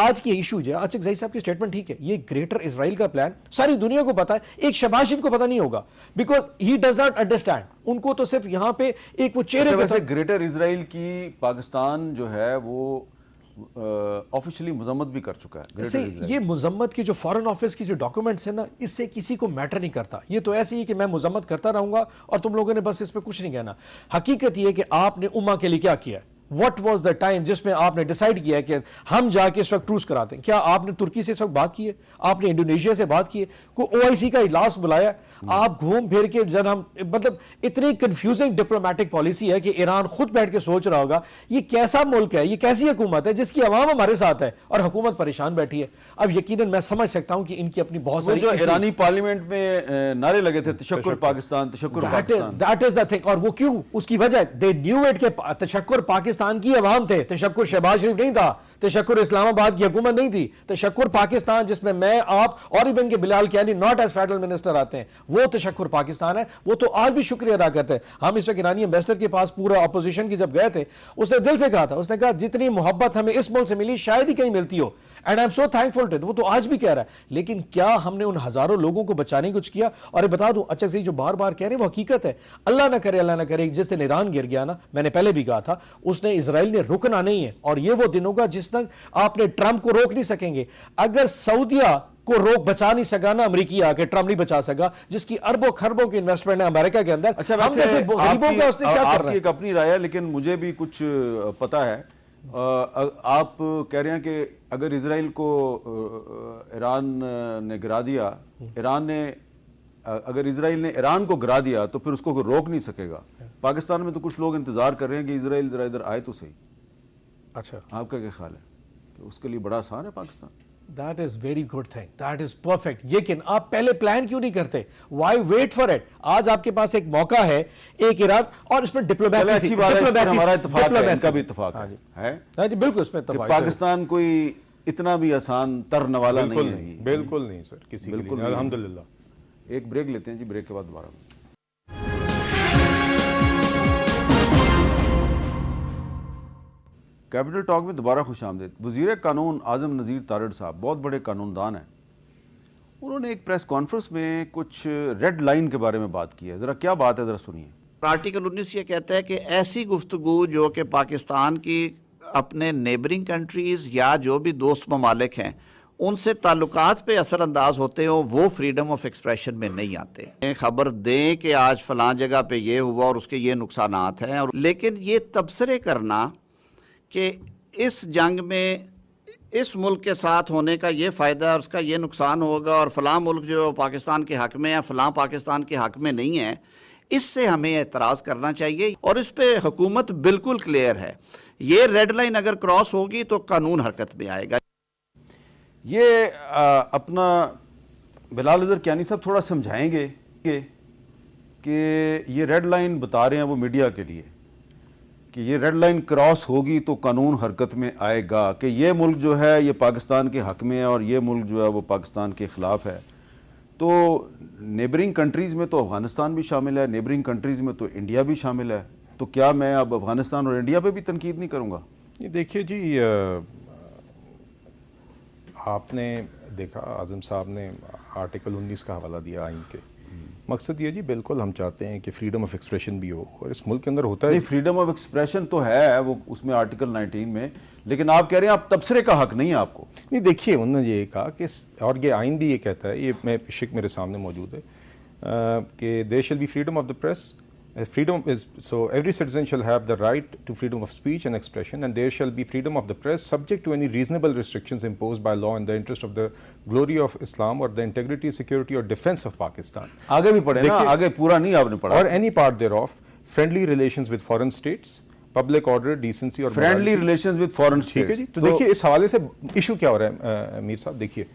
آج کی ایشو جو ہے، اچھا زئی صاحب کی اسٹیٹمنٹ ٹھیک ہے، یہ گریٹر اسرائیل کا پلان ساری دنیا کو پتا ہے، ایک شہباز شریف کو پتا نہیں ہوگا because he does not understand. ان کو تو صرف یہاں پہ ایک وہ چہرے پہ. گریٹر اسرائیل کی پاکستان جو ہے وہ آفیشلی مذمت بھی کر چکا ہے. یہ مذمت کی جو فارن آفس کی جو ڈاکومنٹس ہیں نا، اس سے کسی کو میٹر نہیں کرتا. یہ تو ایسے ہی کہ میں مذمت کرتا رہوں گا اور تم لوگوں نے بس اس پہ کچھ نہیں کہنا. حقیقت یہ کہ آپ نے امہ کے لیے کیا کیا ہے. واٹ واز دا ٹائم جس میں آپ نے ڈیسائیڈ کیا کہ ہم جا کے اس وقت ٹروس کراتے ہیں؟ کیا آپ نے ترکی سے اس وقت بات کی ہے؟ آپ نے انڈونیشیا سے بات کی ہے؟ کوئی OIC کا اجلاس بلایا؟ آپ گھوم پھر کے جب ہم مطلب اتنی کنفیوزنگ ڈپلومیٹک پالیسی ہے کہ ایران خود بیٹھ کے سوچ رہا ہوگا یہ کیسا ملک ہے، یہ کیسی حکومت ہے جس کی عوام ہمارے ساتھ ہے اور حکومت پریشان بیٹھی ہے. اب یقیناً میں سمجھ سکتا ہوں کہ ان کی اپنی بہت ساری جو ایرانی پارلیمنٹ میں نعرے لگے تھے تشکر پاکستان، تشکر Pakistan, that is the thing. اور وہ کیوں؟ اس کی وجہ دے نیو اٹ کہ تشکر پاکستان کی عوام تھے، تشکر شہباز شریف نہیں تھا، تشکر اسلام آباد کی حکومت نہیں تھی. تشکر پاکستان جس میں میں آپ اور ایون کے Bilal Kiani not as federal minister آتے ہیں، وہ تشکر پاکستان ہے. وہ تو آج بھی شکریہ ادا کرتے ہیں. ہم اس وقت ایرانی ایمبیسڈر کے پاس پورا اپوزیشن کی جب گئے تھے، اس نے دل سے کہا تھا، اس نے کہا جتنی محبت ہمیں اس ملک سے ملی شاید ہی کہیں ملتی ہو، and I am so thankful to. وہ تو آج بھی کہہ رہا ہے. لیکن کیا ہم نے ان ہزاروں لوگوں کو بچانے کچھ کیا؟ اور یہ بتا دوں اچھا سے جو بار بار کہہ رہے ہیں وہ حقیقت ہے. اللہ نہ کرے جس دن ایران گر گیا نا، میں نے پہلے بھی کہا تھا، اس نے اسرائیل نے رکنا نہیں ہے. اور یہ وہ دن ہوگا جس دن آپ نے ٹرمپ کو روک نہیں سکیں گے. اگر سعودیہ کو روک بچا نہیں سکا نا امریکی آ کے، ٹرمپ نہیں بچا سکا، جس کی اربوں خربوں کی انویسٹمنٹ ہے امریکہ کے اندر. اچھا ہم جیسے غریبوں کا اس نے کیا کر رہا ہے؟ ایک اپنی رائے ہے، لیکن مجھے بھی کچھ پتا ہے. آپ کہہ رہے ہیں کہ اگر اسرائیل کو ایران نے گرا دیا، اگر اسرائیل نے ایران کو گرا دیا تو پھر اس کو کوئی روک نہیں سکے گا. پاکستان میں تو کچھ لوگ انتظار کر رہے ہیں کہ اسرائیل ذرا ادھر آئے تو صحیح. اچھا آپ کا کیا خیال ہے کہ اس کے لیے بڑا آسان ہے Pakistan? That is very good thing. That is perfect. لیکن آپ پہلے پلان کیوں نہیں کرتے؟ Why wait for it? آج آپ کے پاس ایک موقع ہے، ایک ایران، اور اس میں ڈپلومیسی. اچھی بات ہے، اس پر ہمارا اتفاق ہے، ان کا بھی اتفاق ہے. ہاں جی بالکل اس میں اتفاق ہے. پاکستان کوئی اتنا بھی آسان ترن والا نہیں ہے. بالکل نہیں سر، کسی کے لیے الحمدللہ. ایک بریک لیتے ہیں جی، بریک کے بعد دوبارہ. کیپٹل ٹاک میں دوبارہ خوش آمدید. وزیر قانون اعظم نذیر تارڑ صاحب بہت بڑے قانون دان ہیں. انہوں نے ایک پریس کانفرنس میں کچھ ریڈ لائن کے بارے میں بات کی ہے. ذرا کیا بات ہے، ذرا سنیے. آرٹیکل 19 یہ کہتا ہے کہ ایسی گفتگو جو کہ پاکستان کی اپنے نیبرنگ کنٹریز یا جو بھی دوست ممالک ہیں ان سے تعلقات پہ اثر انداز ہوتے ہوں، وہ فریڈم آف ایکسپریشن میں نہیں آتے. خبر دیں کہ آج فلاں جگہ پہ یہ ہوا اور اس کے یہ نقصانات ہیں. لیکن یہ تبصرے کرنا کہ اس جنگ میں اس ملک کے ساتھ ہونے کا یہ فائدہ اور اس کا یہ نقصان ہوگا اور فلاں ملک جو پاکستان کے حق میں ہے فلاں پاکستان کے حق میں نہیں ہے، اس سے ہمیں اعتراض کرنا چاہیے. اور اس پہ حکومت بالکل کلیئر ہے. یہ ریڈ لائن اگر کراس ہوگی تو قانون حرکت میں آئے گا. یہ اپنا بلال اظہر کیانی صاحب تھوڑا سمجھائیں گے کہ یہ ریڈ لائن بتا رہے ہیں وہ میڈیا کے لیے کہ یہ ریڈ لائن کراس ہوگی تو قانون حرکت میں آئے گا، کہ یہ ملک جو ہے یہ پاکستان کے حق میں ہے اور یہ ملک جو ہے وہ پاکستان کے خلاف ہے. تو نیبرنگ کنٹریز میں تو افغانستان بھی شامل ہے، نیبرنگ کنٹریز میں تو انڈیا بھی شامل ہے. تو کیا میں اب افغانستان اور انڈیا پہ بھی تنقید نہیں کروں گا؟ یہ دیکھیے جی، آپ نے دیکھا اعظم صاحب نے آرٹیکل 19 کا حوالہ دیا آئین کے. مقصد یہ جی بالکل ہم چاہتے ہیں کہ فریڈم آف ایکسپریشن بھی ہو، اور اس ملک کے اندر ہوتا ہے. نہیں، فریڈم آف ایکسپریشن تو ہے وہ اس میں آرٹیکل 19 میں، لیکن آپ کہہ رہے ہیں آپ تبصرے کا حق نہیں ہے آپ کو. نہیں دیکھیے انہوں نے یہ کہا کہ اور یہ آئین بھی یہ کہتا ہے، یہ شک میرے سامنے موجود ہے کہ there shall be freedom of the press. Freedom is, so every citizen shall have the right to freedom of speech and expression, and there shall be freedom of the press subject to any reasonable restrictions imposed by law in the interest of the glory of Islam or the integrity, security or defense of Pakistan. آگے بھی پڑھے نا، آگے پورا نہیں آپ نے پڑھا. Or any part thereof, friendly relations with foreign states, public order, decency or friendly relations with foreign states. ٹھیک ہے جی. تو دیکھیے اس حوالے سے ایشو کیا ہو رہا ہے امیر صاحب. دیکھیے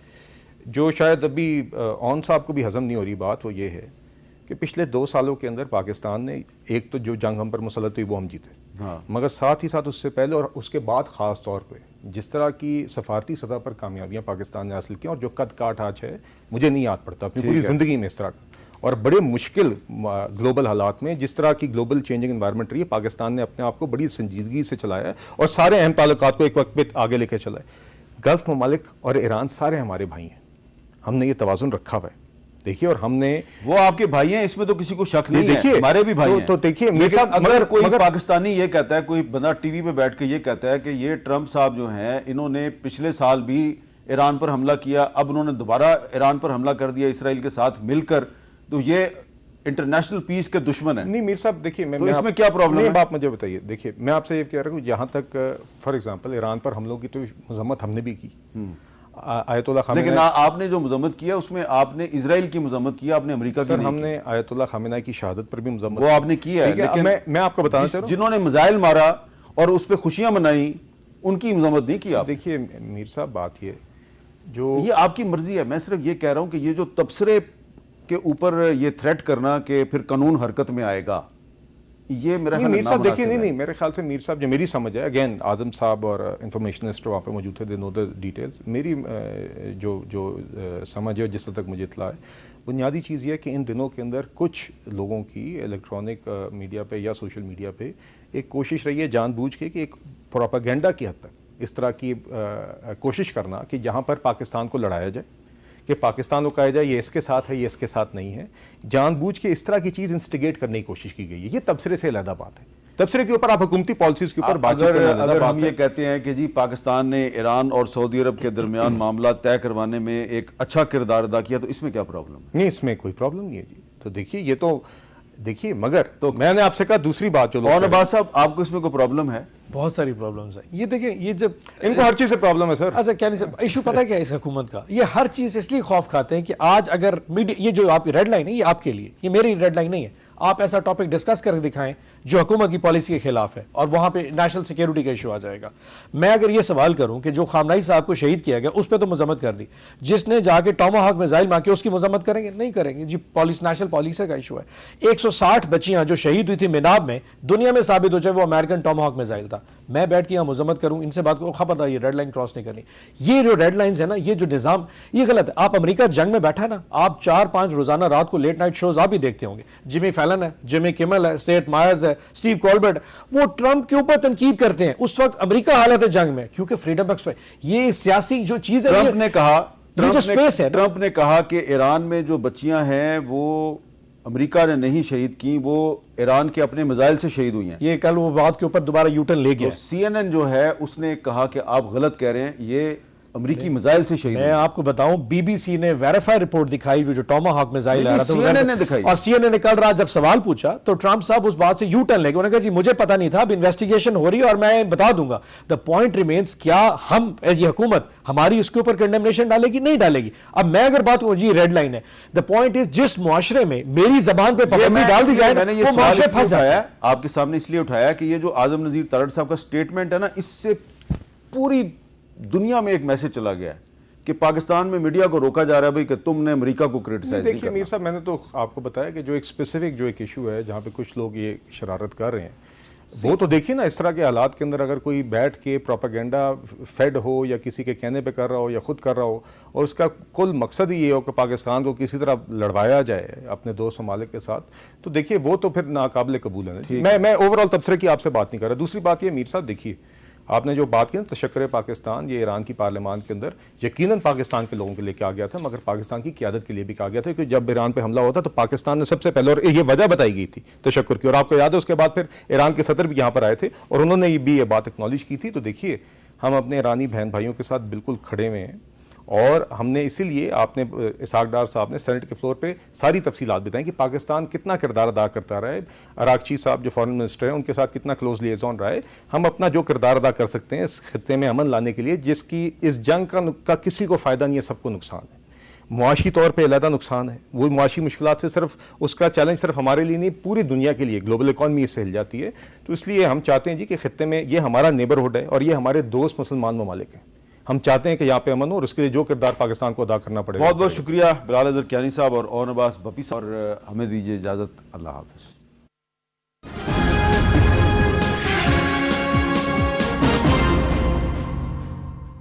جو شاید ابھی اون صاحب کو بھی ہضم نہیں ہو رہی بات، وہ یہ ہے کہ پچھلے 2 سالوں کے اندر پاکستان نے ایک تو جو جنگ ہم پر مسلط ہوئی وہ ہم جیتے، مگر ساتھ ہی ساتھ اس سے پہلے اور اس کے بعد خاص طور پہ جس طرح کی سفارتی سطح پر کامیابیاں پاکستان نے حاصل کی، اور جو قد کاٹ آج ہے مجھے نہیں یاد پڑتا اپنی پوری زندگی میں اس طرح کا، اور بڑے مشکل گلوبل حالات میں جس طرح کی گلوبل چینجنگ انوائرمنٹ رہی ہے، پاکستان نے اپنے آپ کو بڑی سنجیدگی سے چلایا ہے اور سارے اہم تعلقات کو ایک وقت پہ آگے لے کے چلا ہے. گلف ممالک اور ایران سارے ہمارے بھائی ہیں، ہم نے یہ توازن رکھا ہوا ہے. دیکھیے اور ہم نے، وہ آپ کے بھائی ہیں، اس میں تو کسی کو شک نہیں ہے، ہمارے بھی بھائی ہیں. تو دیکھیے لیکن اگر کوئی پاکستانی یہ کہتا ہے، کوئی بندہ ٹی وی پہ بیٹھ کے یہ کہتا ہے کہ یہ ٹرمپ صاحب جو ہیں انہوں نے پچھلے سال بھی ایران پر حملہ کیا، اب انہوں نے دوبارہ ایران پر حملہ کر دیا اسرائیل کے ساتھ مل کر، تو یہ انٹرنیشنل پیس کے دشمن ہیں. نہیں میر صاحب دیکھیے، تو اس میں کیا پرابلم ہے؟ آپ مجھے بتائیے. دیکھیے میں آپ سے یہ کہہ رہا ہوں جہاں تک فار ایگزامپل ایران پر حملوں کی تو مذمت ہم نے بھی کی، آیت اللہ خامنہ، لیکن آپ نے جو مذمت کیا اس میں آپ نے اسرائیل کی مذمت کیا، آپ نے امریکہ کی نہیں. ہم نے آیت اللہ خامنہ کی شہادت پر بھی مذمت، وہ آپ نے کیا ہے، لیکن میں آپ کو بتانا چاہ رہا ہوں جنہوں نے میزائل مارا اور اس پہ خوشیاں منائیں ان کی مذمت نہیں کی آپ. دیکھیے میر صاحب بات یہ جو یہ آپ کی مرضی ہے، میں صرف یہ کہہ رہا ہوں کہ یہ جو تبصرے کے اوپر یہ تھریٹ کرنا کہ پھر قانون حرکت میں آئے گا، یہ میرا خیال میر صاحب دیکھیے ہے. نہیں میرے خیال سے میر صاحب جو میری سمجھ ہے، اگین اعظم صاحب اور انفارمیشنسٹ وہاں پہ موجود تھے، دے نو دا ڈیٹیلز. میری جو سمجھ ہے جس تک مجھے اطلاع ہے، بنیادی چیز یہ ہے کہ ان دنوں کے اندر کچھ لوگوں کی الیکٹرانک میڈیا پہ یا سوشل میڈیا پہ ایک کوشش رہی ہے جان بوجھ کے کہ ایک پروپیگنڈا کی حد تک اس طرح کی کوشش کرنا کہ جہاں پر پاکستان کو لڑایا جائے، کہ پاکستان کو کہا جائے یہ اس کے ساتھ ہے، یہ اس کے ساتھ نہیں ہے، جان بوجھ کے اس طرح کی چیز انسٹیگیٹ کرنے کی کوشش کی گئی ہے. یہ تبصرے سے علیحدہ بات ہے. تبصرے کے اوپر آپ حکومتی پالیسیز کے اوپر بات کریں. اگر ہم یہ کہتے ہیں کہ جی پاکستان نے ایران اور سعودی عرب کے درمیان معاملات طے کروانے میں ایک اچھا کردار ادا کیا، تو اس میں کیا پرابلم ہے؟ نہیں، اس میں کوئی پرابلم نہیں ہے جی. تو دیکھیے یہ تو دیکھیے، مگر تو میں نے آپ سے کہا دوسری بات جو اور عباس صاحب آپ کو اس میں کوئی پرابلم ہے؟ بہت ساری پرابلمز ہیں. یہ دیکھیں، یہ جب ان کو ہر چیز سے پرابلم ہے سر. اچھا کیا نہیں سر، ایشو پتہ کیا ہے اس حکومت کا؟ یہ ہر چیز اس لیے خوف کھاتے ہیں کہ آج اگر میڈیا، یہ جو آپ کی ریڈ لائن ہے یہ آپ کے لیے، یہ میری ریڈ لائن نہیں ہے. آپ ایسا ٹاپک ڈسکس کر کے دکھائیں جو حکومت کی پالیسی کے خلاف ہے اور وہاں پہ نیشنل سیکیورٹی کا ایشو آ جائے گا. میں اگر یہ سوال کروں کہ جو خامنہئی صاحب کو شہید کیا گیا اس پہ تو مذمت کر دی، جس نے جا کے ٹاماہاک میزائل مار کے اس کی مذمت کریں گے؟ نہیں کریں گے جی. نیشنل پالیسی کا ایشو ہے. 160 بچیاں جو شہید ہوئی تھی میناب میں، دنیا میں ثابت ہو جائے وہ امریکن ٹاماہاک میزائل تھا. میں بیٹھ کے یہاں مذمت کروں، ان سے بات کو خبردار یہ ریڈ لائن کراس نہیں کرنی. یہ جو ریڈ لائنز ہیں نا، یہ جو نظام، یہ غلط ہے. آپ امریکہ جنگ میں بیٹھا ہے نا، آپ 4-5 روزانہ رات کو لیٹ نائٹ شوز آپ بھی دیکھتے ہوں گے. جمی فیلن ہے، جمی کمل ہے، اسٹیٹ مائرز ہے، اسٹیو کولبرٹ، وہ ٹرمپ کے اوپر تنقید کرتے ہیں. اس وقت امریکہ حالت ہے جنگ میں کیونکہ فریڈم ایکسپریس، یہ سیاسی جو چیز ہے. ٹرمپ نے کہا، یہ جو اسپیس ہے، ٹرمپ نے کہا کہ ایران میں جو بچیاں ہیں وہ امریکہ نے نہیں شہید کی، وہ ایران کے اپنے میزائل سے شہید ہوئی ہیں. یہ کل وہ بات کے اوپر دوبارہ یوٹن لے گیا. CNN جو ہے اس نے کہا کہ آپ غلط کہہ رہے ہیں، یہ امریکی میزائل سے شہید میں آپ کو بتاؤں BBC نے ویریفائی رپورٹ دکھائی جو ٹاماہاک میزائل آ رہا تھا، CNN نے دکھائی. اور CNN نے کل رات جب سوال پوچھا تو ٹرمپ صاحب اس بات سے یو ٹرن لے گئے. انہوں نے کہا جی مجھے پتہ نہیں تھا، اب انویسٹیگیشن ہو رہی ہے اور میں بتا دوں گا. دا پوائنٹ ریمینز، کیا ہم یہ حکومت ہماری اس کے اوپر کنڈمنیشن ڈالے گی؟ نہیں ڈالے گی. اب میں اگر بات کروں، جی ریڈ لائن ہے. دا پوائنٹ از جس معاشرے میں میری زبان پہ پابندی ڈال دی جائے، میں نے یہ وہ معاشرے پھنس جاتا ہے. آپ کے سامنے اس لیے اٹھایا کہ یہ جو اعظم نذیر ترڑ صاحب کا سٹیٹمنٹ ہے نا، اس سے پوری دنیا میں ایک میسج چلا گیا ہے کہ پاکستان میں میڈیا کو روکا جا رہا ہے بھائی کہ تم نے امریکہ کو کرٹیسائز. دیکھیے میر صاحب، میں نے تو آپ کو بتایا کہ جو ایک اسپیسیفک جو ایک ایشو ہے جہاں پہ کچھ لوگ یہ شرارت کر رہے ہیں، وہ تو دیکھیے نا اس طرح کے حالات کے اندر اگر کوئی بیٹھ کے پروپیگنڈا فیڈ ہو یا کسی کے کہنے پہ کر رہا ہو یا خود کر رہا ہو اور اس کا کل مقصد ہی یہ ہو کہ پاکستان کو کسی طرح لڑوایا جائے اپنے دوست ممالک کے ساتھ، تو دیکھیے وہ تو پھر ناقابل قبول ہے. میں اوور آل تبصرے کی آپ سے بات نہیں کر رہا. دوسری بات یہ میر صاحب، دیکھیے آپ نے جو بات کی نا تشکر پاکستان، یہ ایران کی پارلیمان کے اندر یقیناً پاکستان کے لوگوں کے لیے کہا گیا تھا، مگر پاکستان کی قیادت کے لیے بھی کہا گیا تھا کہ جب ایران پہ حملہ ہوتا تو پاکستان نے سب سے پہلے، اور یہ وجہ بتائی گئی تھی تشکر کی، اور آپ کو یاد ہے اس کے بعد پھر ایران کے صدر بھی یہاں پر آئے تھے اور انہوں نے بھی یہ بات اکنالج کی تھی. تو دیکھیے ہم اپنے ایرانی بہن بھائیوں کے ساتھ بالکل کھڑے ہوئے ہیں، اور ہم نے اسی لیے، آپ نے اسحاق ڈار صاحب نے سینٹ کے فلور پہ ساری تفصیلات بتائیں کہ پاکستان کتنا کردار ادا کرتا رہا ہے، اراغچی صاحب جو فارن منسٹر ہیں ان کے ساتھ کتنا کلوز لیزون رہا ہے. ہم اپنا جو کردار ادا کر سکتے ہیں اس خطے میں امن لانے کے لیے، جس کی اس جنگ کا کسی کو فائدہ نہیں ہے، سب کو نقصان ہے. معاشی طور پہ علیحدہ نقصان ہے، وہ معاشی مشکلات سے صرف اس کا چیلنج صرف ہمارے لیے نہیں پوری دنیا کے لیے، گلوبل اکانومی اس سے ہل جاتی ہے. تو اس لیے ہم چاہتے ہیں جی کہ خطے میں یہ ہمارا نیبرہڈ ہے اور یہ ہمارے دوست مسلمان ممالک ہیں، ہم چاہتے ہیں کہ یہاں پہ امن ہو، اور اس کے لیے جو کردار پاکستان کو ادا کرنا پڑے گا. بہت بہت شکریہ بلال اظہر کیانی صاحب اور نواز بپی صاحب، اور ہمیں دیجیے اجازت. اللہ حافظ.